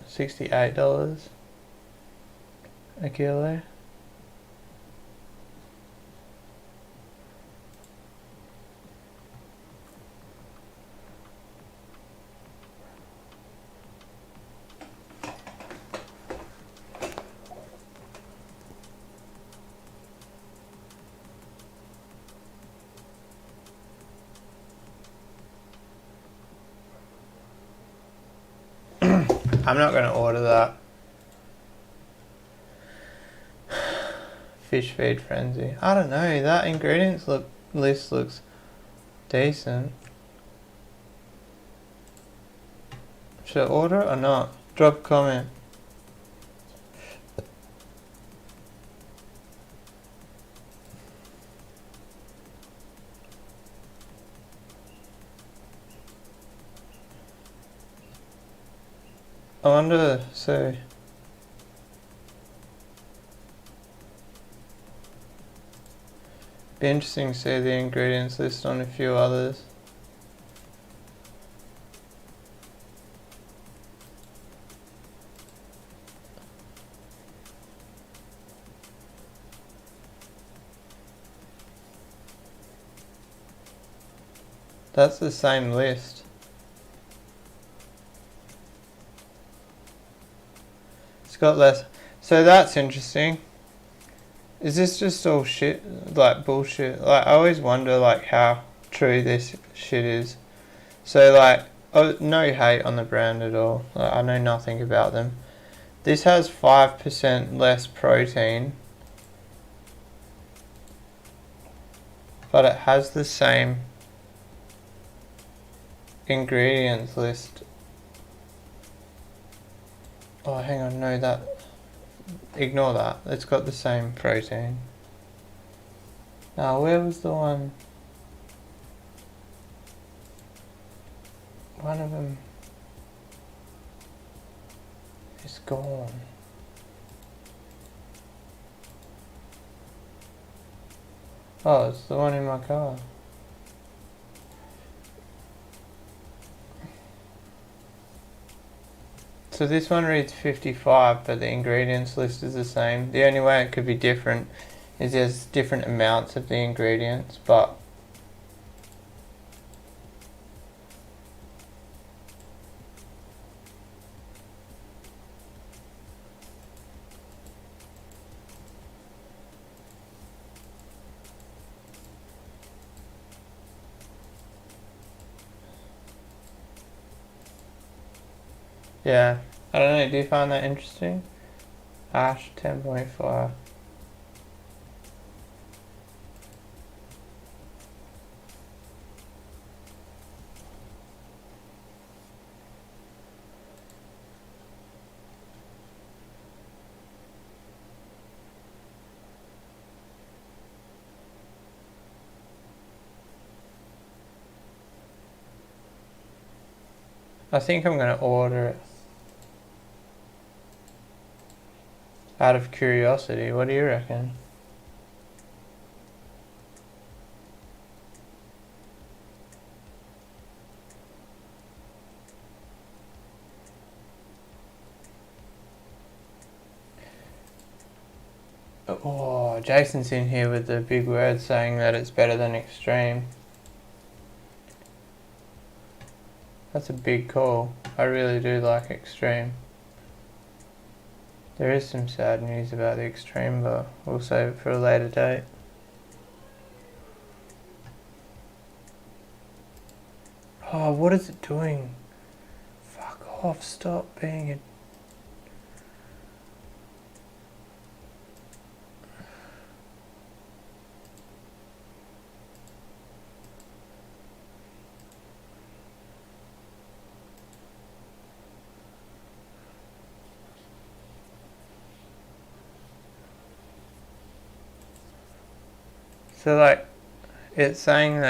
$68 a kilo. I'm not going to order that. Fish feed frenzy. I don't know. That ingredients list looks decent. Should I order it or not? Drop a comment. I wonder, so be interesting to see the ingredients list on a few others. That's the same list. It's got less. So that's interesting. Is this just all shit, like bullshit? Like I always wonder like how true this shit is. So like, oh, no hate on the brand at all. Like, I know nothing about them. This has 5% less protein, but it has the same ingredients list. Oh, hang on, no, that. Ignore that. It's got the same protein. Now, where was the one? One of them is gone. Oh, it's the one in my car. So this one reads 55, but the ingredients list is the same. The only way it could be different is there's different amounts of the ingredients, but yeah, I don't know, do you find that interesting? Ash 10.5. I think I'm going to order it. Out of curiosity, what do you reckon? Oh, Jason's in here with the big words saying that it's better than Extreme. That's a big call. I really do like Extreme. There is some sad news about the Extreme, but we'll save it for a later date. Oh, what is it doing? Fuck off, stop being a... So like, it's saying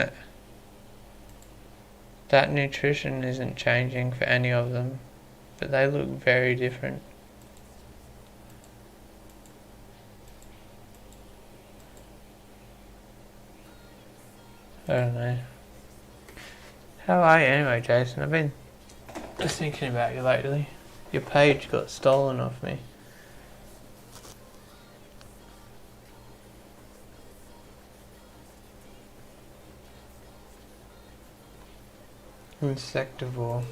that nutrition isn't changing for any of them, but they look very different. I don't know. How are you anyway, Jason? I've been just thinking about you lately. Your page got stolen off me. Insectivore.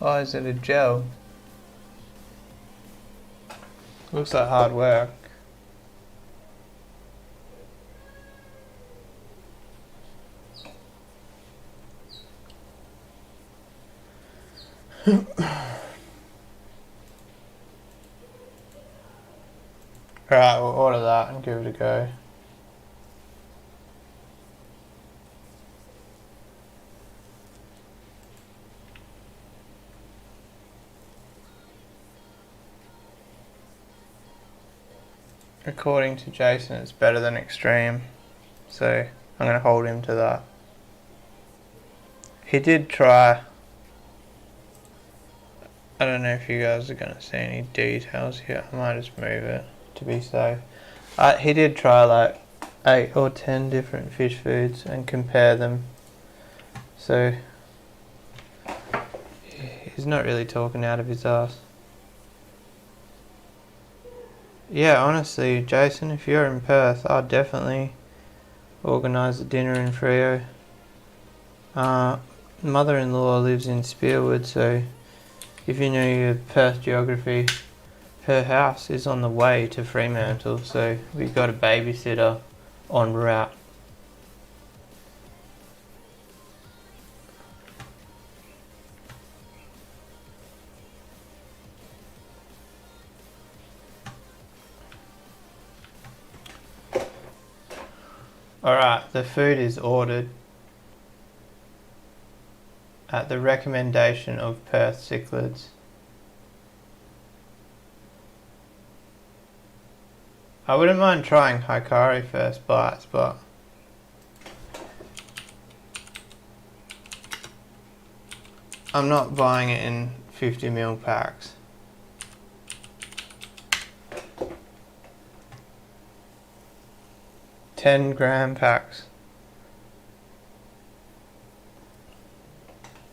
Oh, is it a gel? Looks like hard work. Alright, we'll order that and give it a go. According to Jason, it's better than Extreme, so I'm going to hold him to that. He did try, I don't know if you guys are going to see any details here, I might just move it to be safe. He did try like 8 or 10 different fish foods and compare them, so he's not really talking out of his ass. Yeah, honestly, Jason, if you're in Perth, I'd definitely organise a dinner in Freo. Mother-in-law lives in Spearwood, so if you know your Perth geography, her house is on the way to Fremantle, so we've got a babysitter en route. Alright, the food is ordered at the recommendation of Perth Cichlids. I wouldn't mind trying Hikari first bites, but I'm not buying it in 50ml packs. $10 packs.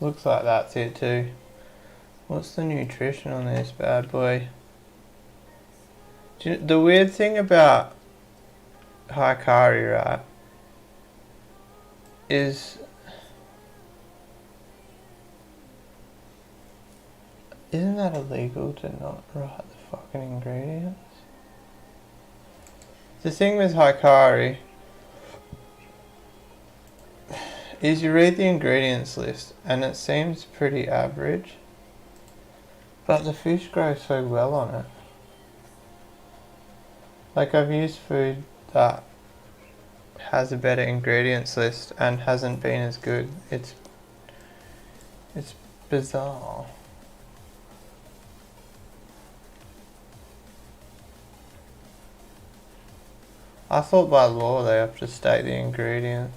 Looks like that's it too. What's the nutrition on this bad boy? The weird thing about Hikari, right, is isn't that illegal to not write the fucking ingredients? The thing with Hikari is you read the ingredients list and it seems pretty average, but the fish grow so well on it. Like, I've used food that has a better ingredients list and hasn't been as good. It's bizarre. I thought by law they have to state the ingredients.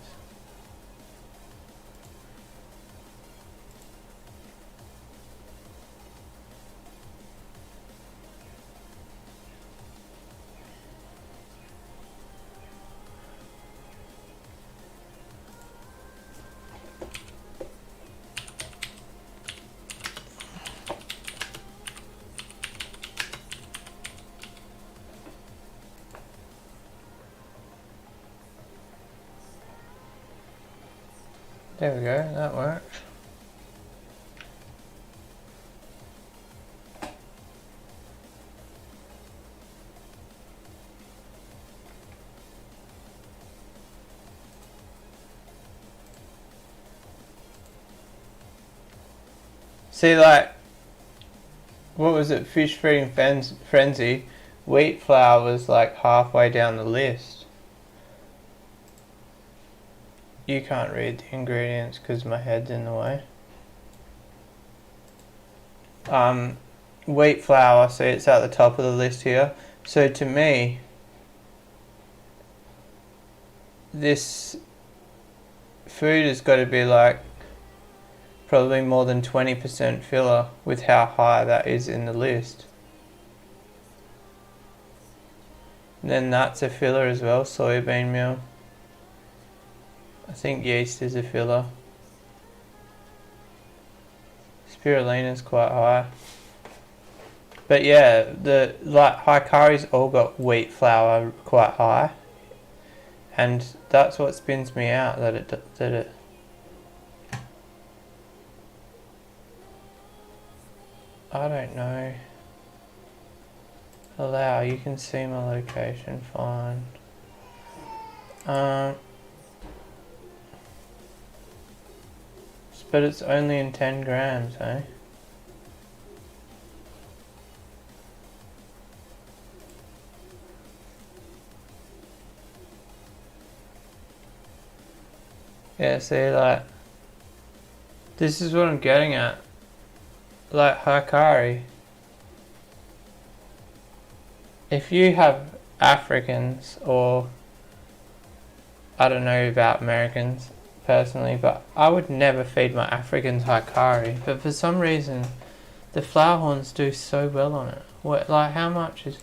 There we go, that works. See, like, what was it, Fish Feeding Frenzy, wheat flour was like halfway down the list. You can't read the ingredients because my head's in the way. Wheat flour, see it's at the top of the list here. So to me, this food has got to be like probably more than 20% filler with how high that is in the list. And then that's a filler as well, soybean meal. I think yeast is a filler. Spirulina is quite high. But yeah, the Hikari's all got wheat flour quite high. And that's what spins me out, that it I don't know. Allow, you can see my location fine. But it's only in 10 grams, eh? Yeah, see, like, this is what I'm getting at. Like Hikari, if you have Africans, or I don't know about Americans personally, but I would never feed my Africans Hikari, but for some reason the flour horns do so well on it. What, like, how much is...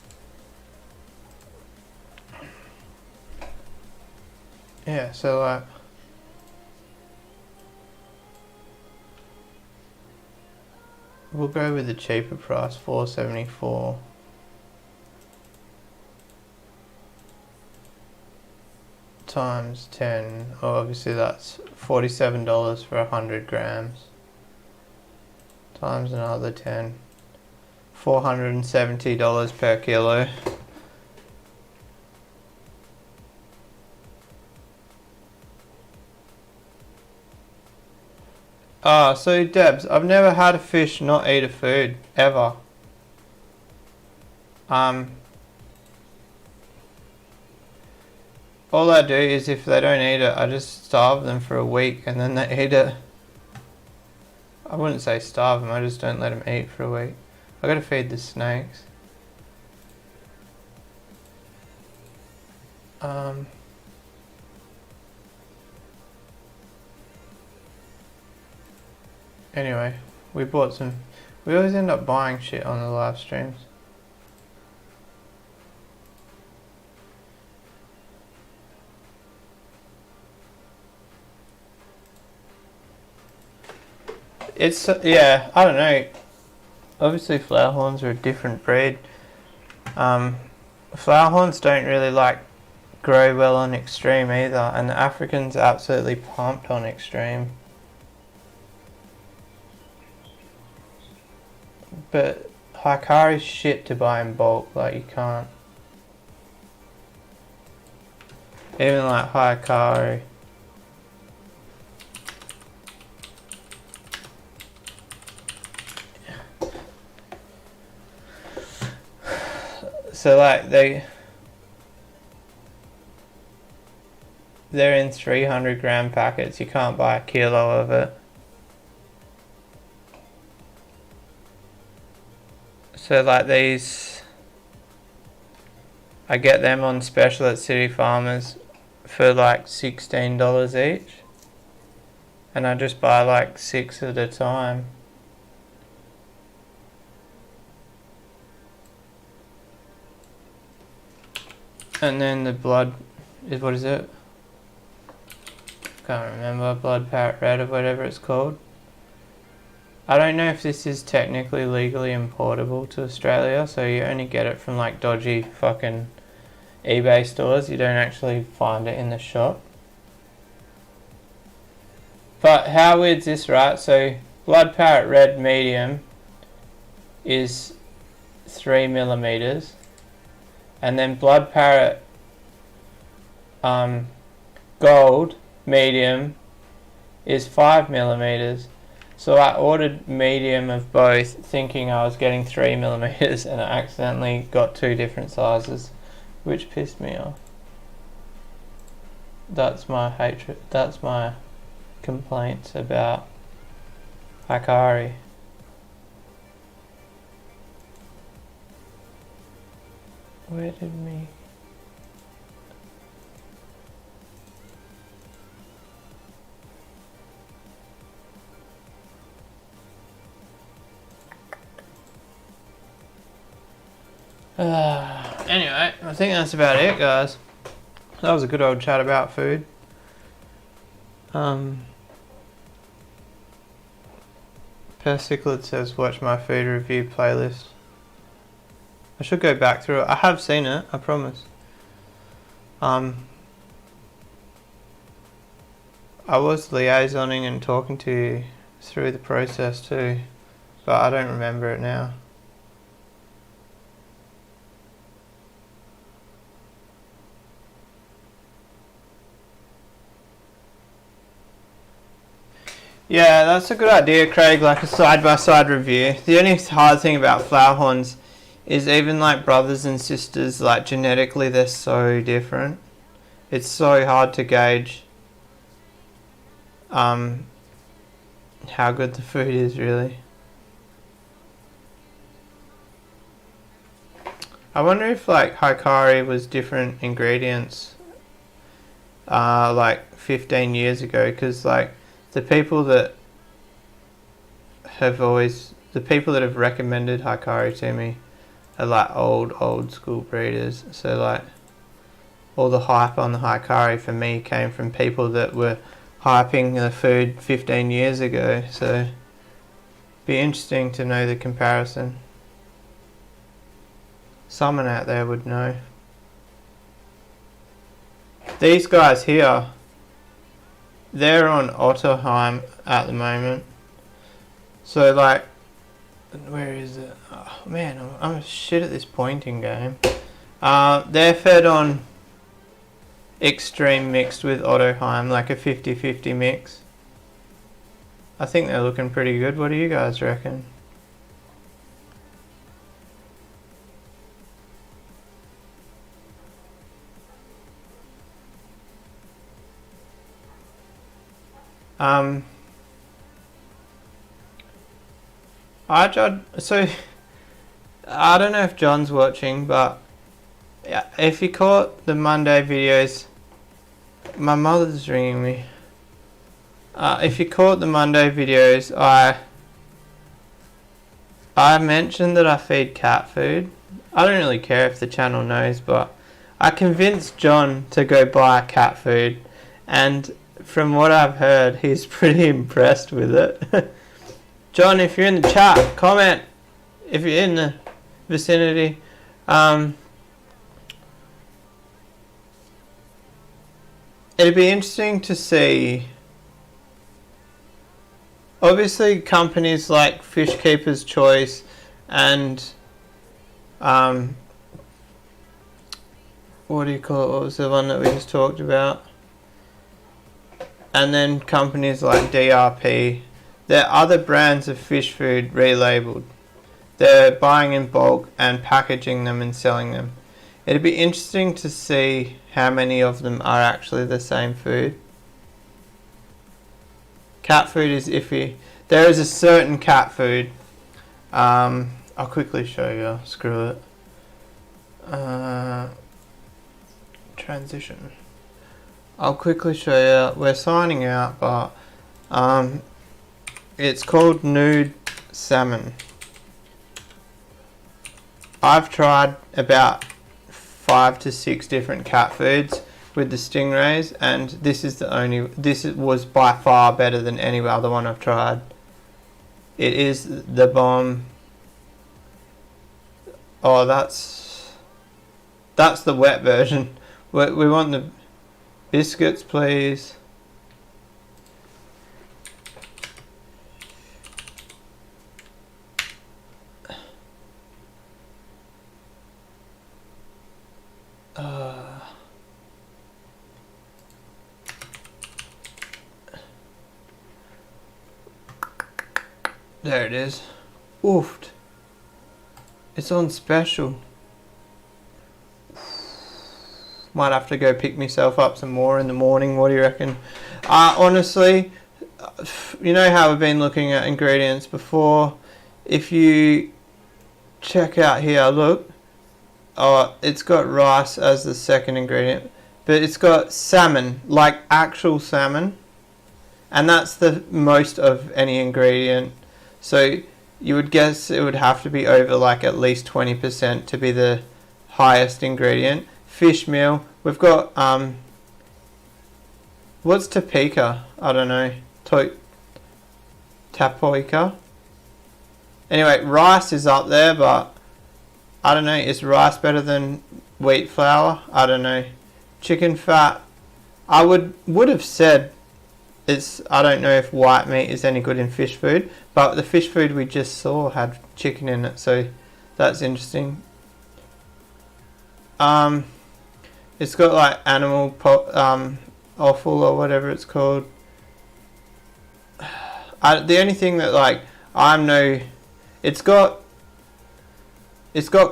Yeah, so like, we'll go with the cheaper price, $4.74. Times 10, oh, obviously that's $47 for 100 grams. Times another 10, $470 per kilo. Ah, so Debs, I've never had a fish not eat a food, ever. All I do is if they don't eat it, I just starve them for a week and then they eat it. I wouldn't say starve them, I just don't let them eat for a week. I gotta feed the snakes. Anyway, we bought some... We always end up buying shit on the live streams. It's, yeah, I don't know. Obviously flower horns are a different breed. Flower horns don't really like grow well on extreme either, and the Africans are absolutely pumped on extreme. But Hikari's shit to buy in bulk, like you can't. Even like Hikari. So like they're in 300 gram packets, you can't buy a kilo of it. So like these, I get them on special at City Farmers for like $16 each. And I just buy like 6 at a time. And then the blood is, what is it? Can't remember, blood parrot red or whatever it's called. I don't know if this is technically legally importable to Australia, so you only get it from like dodgy fucking eBay stores. You don't actually find it in the shop. But But how weird's this, right? So Blood Parrot Red Medium is 3 millimeters, and then Blood Parrot Gold Medium is 5 millimeters. So I ordered medium of both, thinking I was getting 3 millimeters, and I accidentally got 2 different sizes, which pissed me off. That's my hatred. That's my complaints about Hikari. Where did me... Anyway, I think that's about it, guys. That was a good old chat about food. Persiclet says watch my food review playlist. I should go back through it. I have seen it, I promise. I was liaisoning and talking to you through the process too, but I don't remember it now. Yeah, that's a good idea, Craig, like a side-by-side review. The only hard thing about Flowerhorns is even like brothers and sisters, like genetically they're so different. It's so hard to gauge how good the food is, really. I wonder if like Hikari was different ingredients like 15 years ago, because like the people that have recommended Hikari to me are like old school breeders. So like all the hype on the Hikari for me came from people that were hyping the food 15 years ago. So be interesting to know the comparison. Someone out there would know. These guys here, they're on Otterheim at the moment. So like, where is it? Oh man, I'm shit at this pointing game. They're fed on Extreme mixed with Otterheim, like a 50-50 mix. I think they're looking pretty good. What do you guys reckon? So I don't know if John's watching, but yeah, if you caught the Monday videos, my mother's ringing me. If you caught the Monday videos, I mentioned that I feed cat food. I don't really care if the channel knows, but I convinced John to go buy cat food, and from what I've heard, he's pretty impressed with it. John, if you're in the chat, comment if you're in the vicinity. It'd be interesting to see. Obviously, companies like Fish Keeper's Choice and what do you call it? What was the one that we just talked about? And then companies like DRP. There are other brands of fish food relabeled. They're buying in bulk and packaging them and selling them. It'd be interesting to see how many of them are actually the same food. Cat food is iffy. There is a certain cat food. I'll quickly show you. Screw it. Transition. I'll quickly show you. We're signing out, but it's called Nude Salmon. I've tried about 5 to 6 different cat foods with the stingrays, and this was by far better than any other one I've tried. It is the bomb. Oh, that's the wet version. We want the biscuits, please. There it is. Oofed. It's on special. Might have to go pick myself up some more in the morning. What do you reckon? Honestly, you know how we've been looking at ingredients before. If you check out here, look. Oh, it's got rice as the second ingredient. But it's got salmon, like actual salmon. And that's the most of any ingredient. So you would guess it would have to be over like at least 20% to be the highest ingredient. Fish meal. We've got, what's tapioca? I don't know. Tapioca. Anyway, rice is up there, but I don't know. Is rice better than wheat flour? I don't know. Chicken fat. I would have said I don't know if white meat is any good in fish food, but the fish food we just saw had chicken in it, so that's interesting. It's got like animal offal or whatever it's called. The only thing that like it's got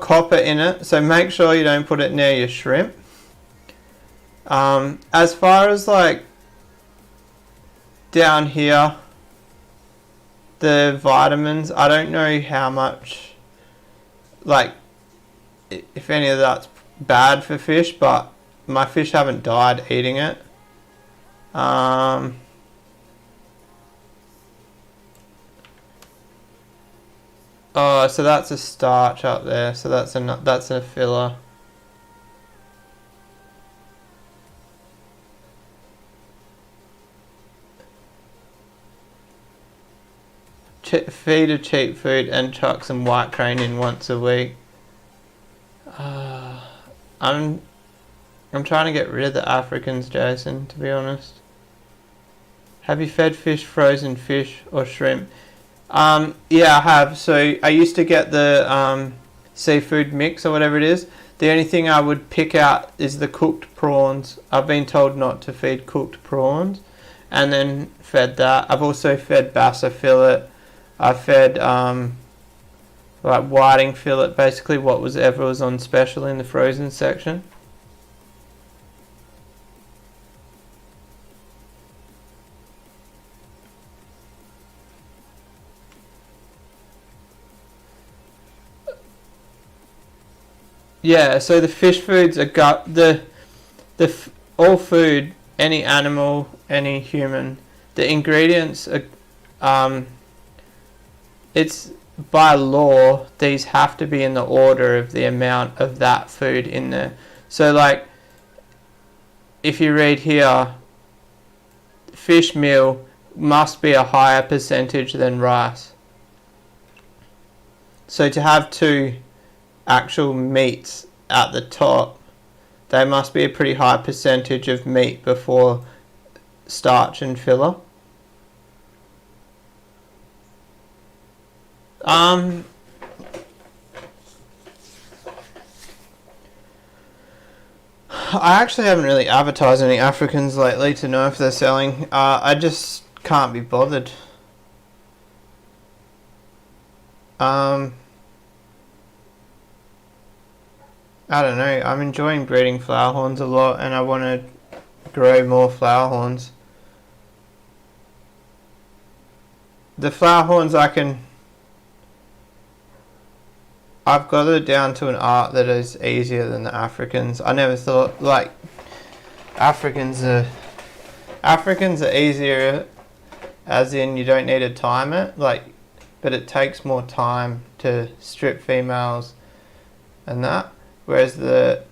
copper in it, so make sure you don't put it near your shrimp. As far as like down here, the vitamins, I don't know how much, like, if any of that's bad for fish, but my fish haven't died eating it. Oh, so that's a starch up there, so that's a filler. Feed a cheap food and chuck some white crane in once a week. I'm trying to get rid of the Africans, Jason, to be honest. Have you fed fish frozen fish or shrimp? Yeah, I have. So I used to get the seafood mix or whatever it is. The only thing I would pick out is the cooked prawns. I've been told not to feed cooked prawns, and then fed that. I've also fed bassa fillet. I fed like whiting fillet, basically whatever was on special in the frozen section. Yeah, so the fish foods are all food, any animal, any human. The ingredients are it's by law these have to be in the order of the amount of that food in there. So like if you read here, fish meal must be a higher percentage than rice. So to have two actual meats at the top, they must be a pretty high percentage of meat before starch and filler. I actually haven't really advertised any Africans lately to know if they're selling. I just can't be bothered. I don't know. I'm enjoying breeding flower horns a lot, and I want to grow more flower horns. The flower horns I've got it down to an art that is easier than the Africans. I never thought like Africans are easier, as in you don't need to time it, like, but it takes more time to strip females and that. Whereas the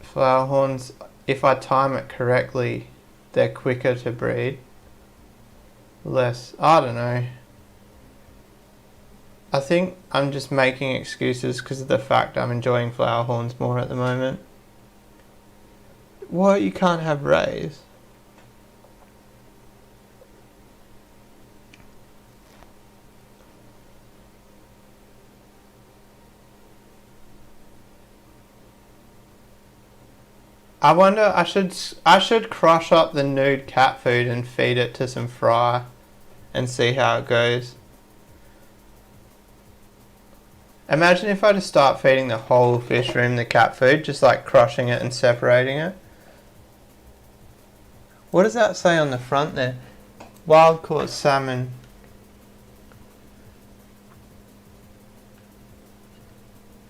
flower horns, if I time it correctly, they're quicker to breed. I don't know. I think I'm just making excuses because of the fact I'm enjoying flower horns more at the moment. What? You can't have rays? I wonder, I should crush up the nude cat food and feed it to some fry and see how it goes. Imagine if I just start feeding the whole fish room the cat food, just like crushing it and separating it. What does that say on the front there? Wild caught salmon.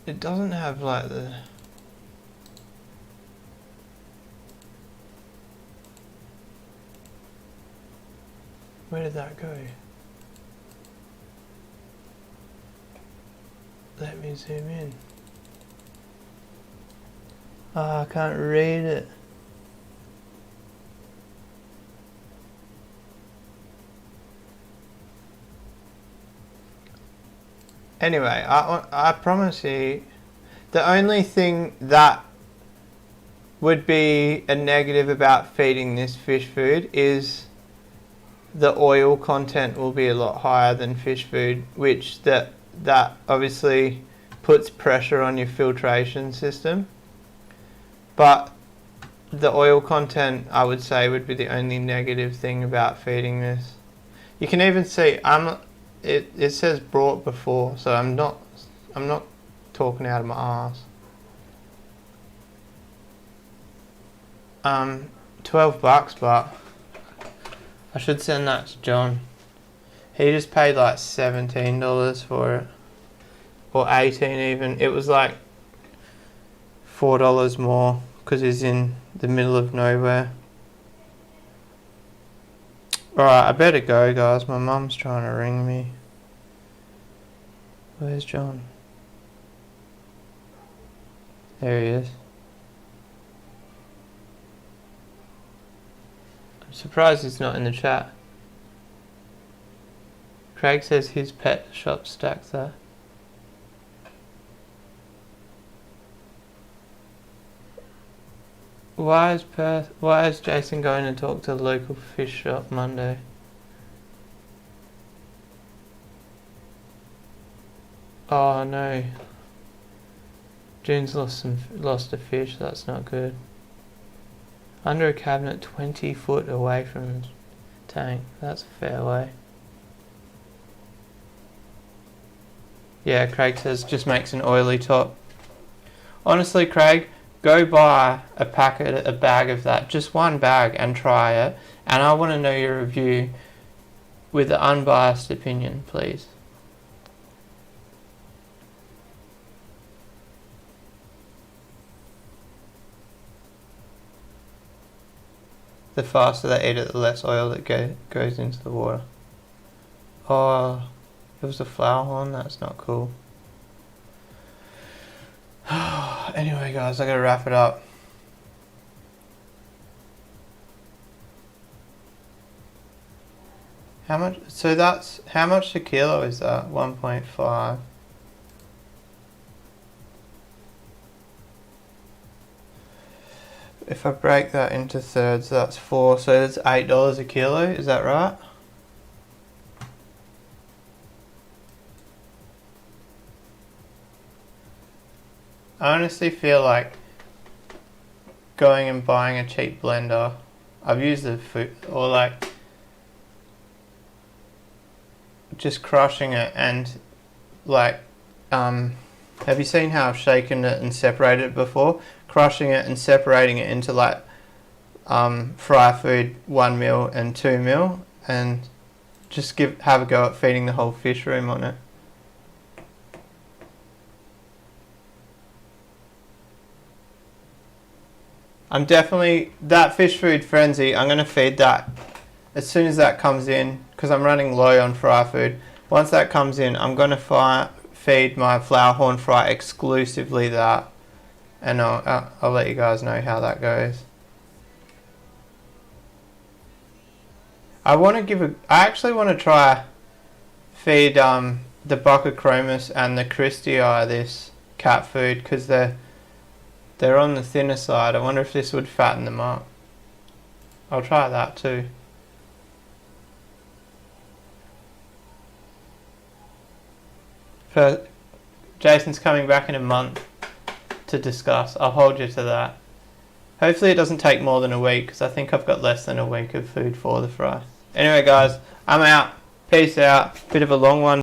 It doesn't have like the... Where did that go? Let me zoom in. Oh, I can't read it. Anyway, I promise you, the only thing that would be a negative about feeding this fish food is the oil content will be a lot higher than fish food, which that obviously puts pressure on your filtration system. But the oil content, I would say, would be the only negative thing about feeding this. You can even see it says brought before, so I'm not talking out of my arse. $12, but I should send that to John. He just paid like $17 for it, or $18 even. It was like $4 more because he's in the middle of nowhere. Alright, I better go, guys. My mum's trying to ring me. Where's John? There he is. I'm surprised he's not in the chat. Craig says his pet shop stacks there. Why is Jason going to talk to the local fish shop Monday? Oh no. June's lost a fish, that's not good. Under a cabinet 20 foot away from the tank, that's a fair way. Yeah, Craig says just makes an oily top. Honestly, Craig, go buy a bag of that, just one bag, and try it. And I want to know your review with an unbiased opinion, please. The faster they eat it, the less oil that goes into the water. Oh, it was a flower horn, that's not cool. Anyway, guys, I gotta wrap it up. How much? So that's how much a kilo is that? 1.5. If I break that into thirds, that's 4. So that's $8 a kilo. Is that right? I honestly feel like going and buying a cheap blender. I've used the food, or like just crushing it and like have you seen how I've shaken it and separated it before? Crushing it and separating it into like fry food 1 mil and 2 mil, and just have a go at feeding the whole fish room on it. I'm definitely, that fish food frenzy, I'm going to feed that as soon as that comes in, because I'm running low on fry food. Once that comes in, I'm going to feed my flower horn fry exclusively that, and I'll let you guys know how that goes. I actually want to try feed the Buccochromis and the Christii this cat food, because they're on the thinner side. I wonder if this would fatten them up. I'll try that too. Jason's coming back in a month to discuss. I'll hold you to that. Hopefully it doesn't take more than a week, because I think I've got less than a week of food for the fry. Anyway, guys, I'm out. Peace out. Bit of a long one.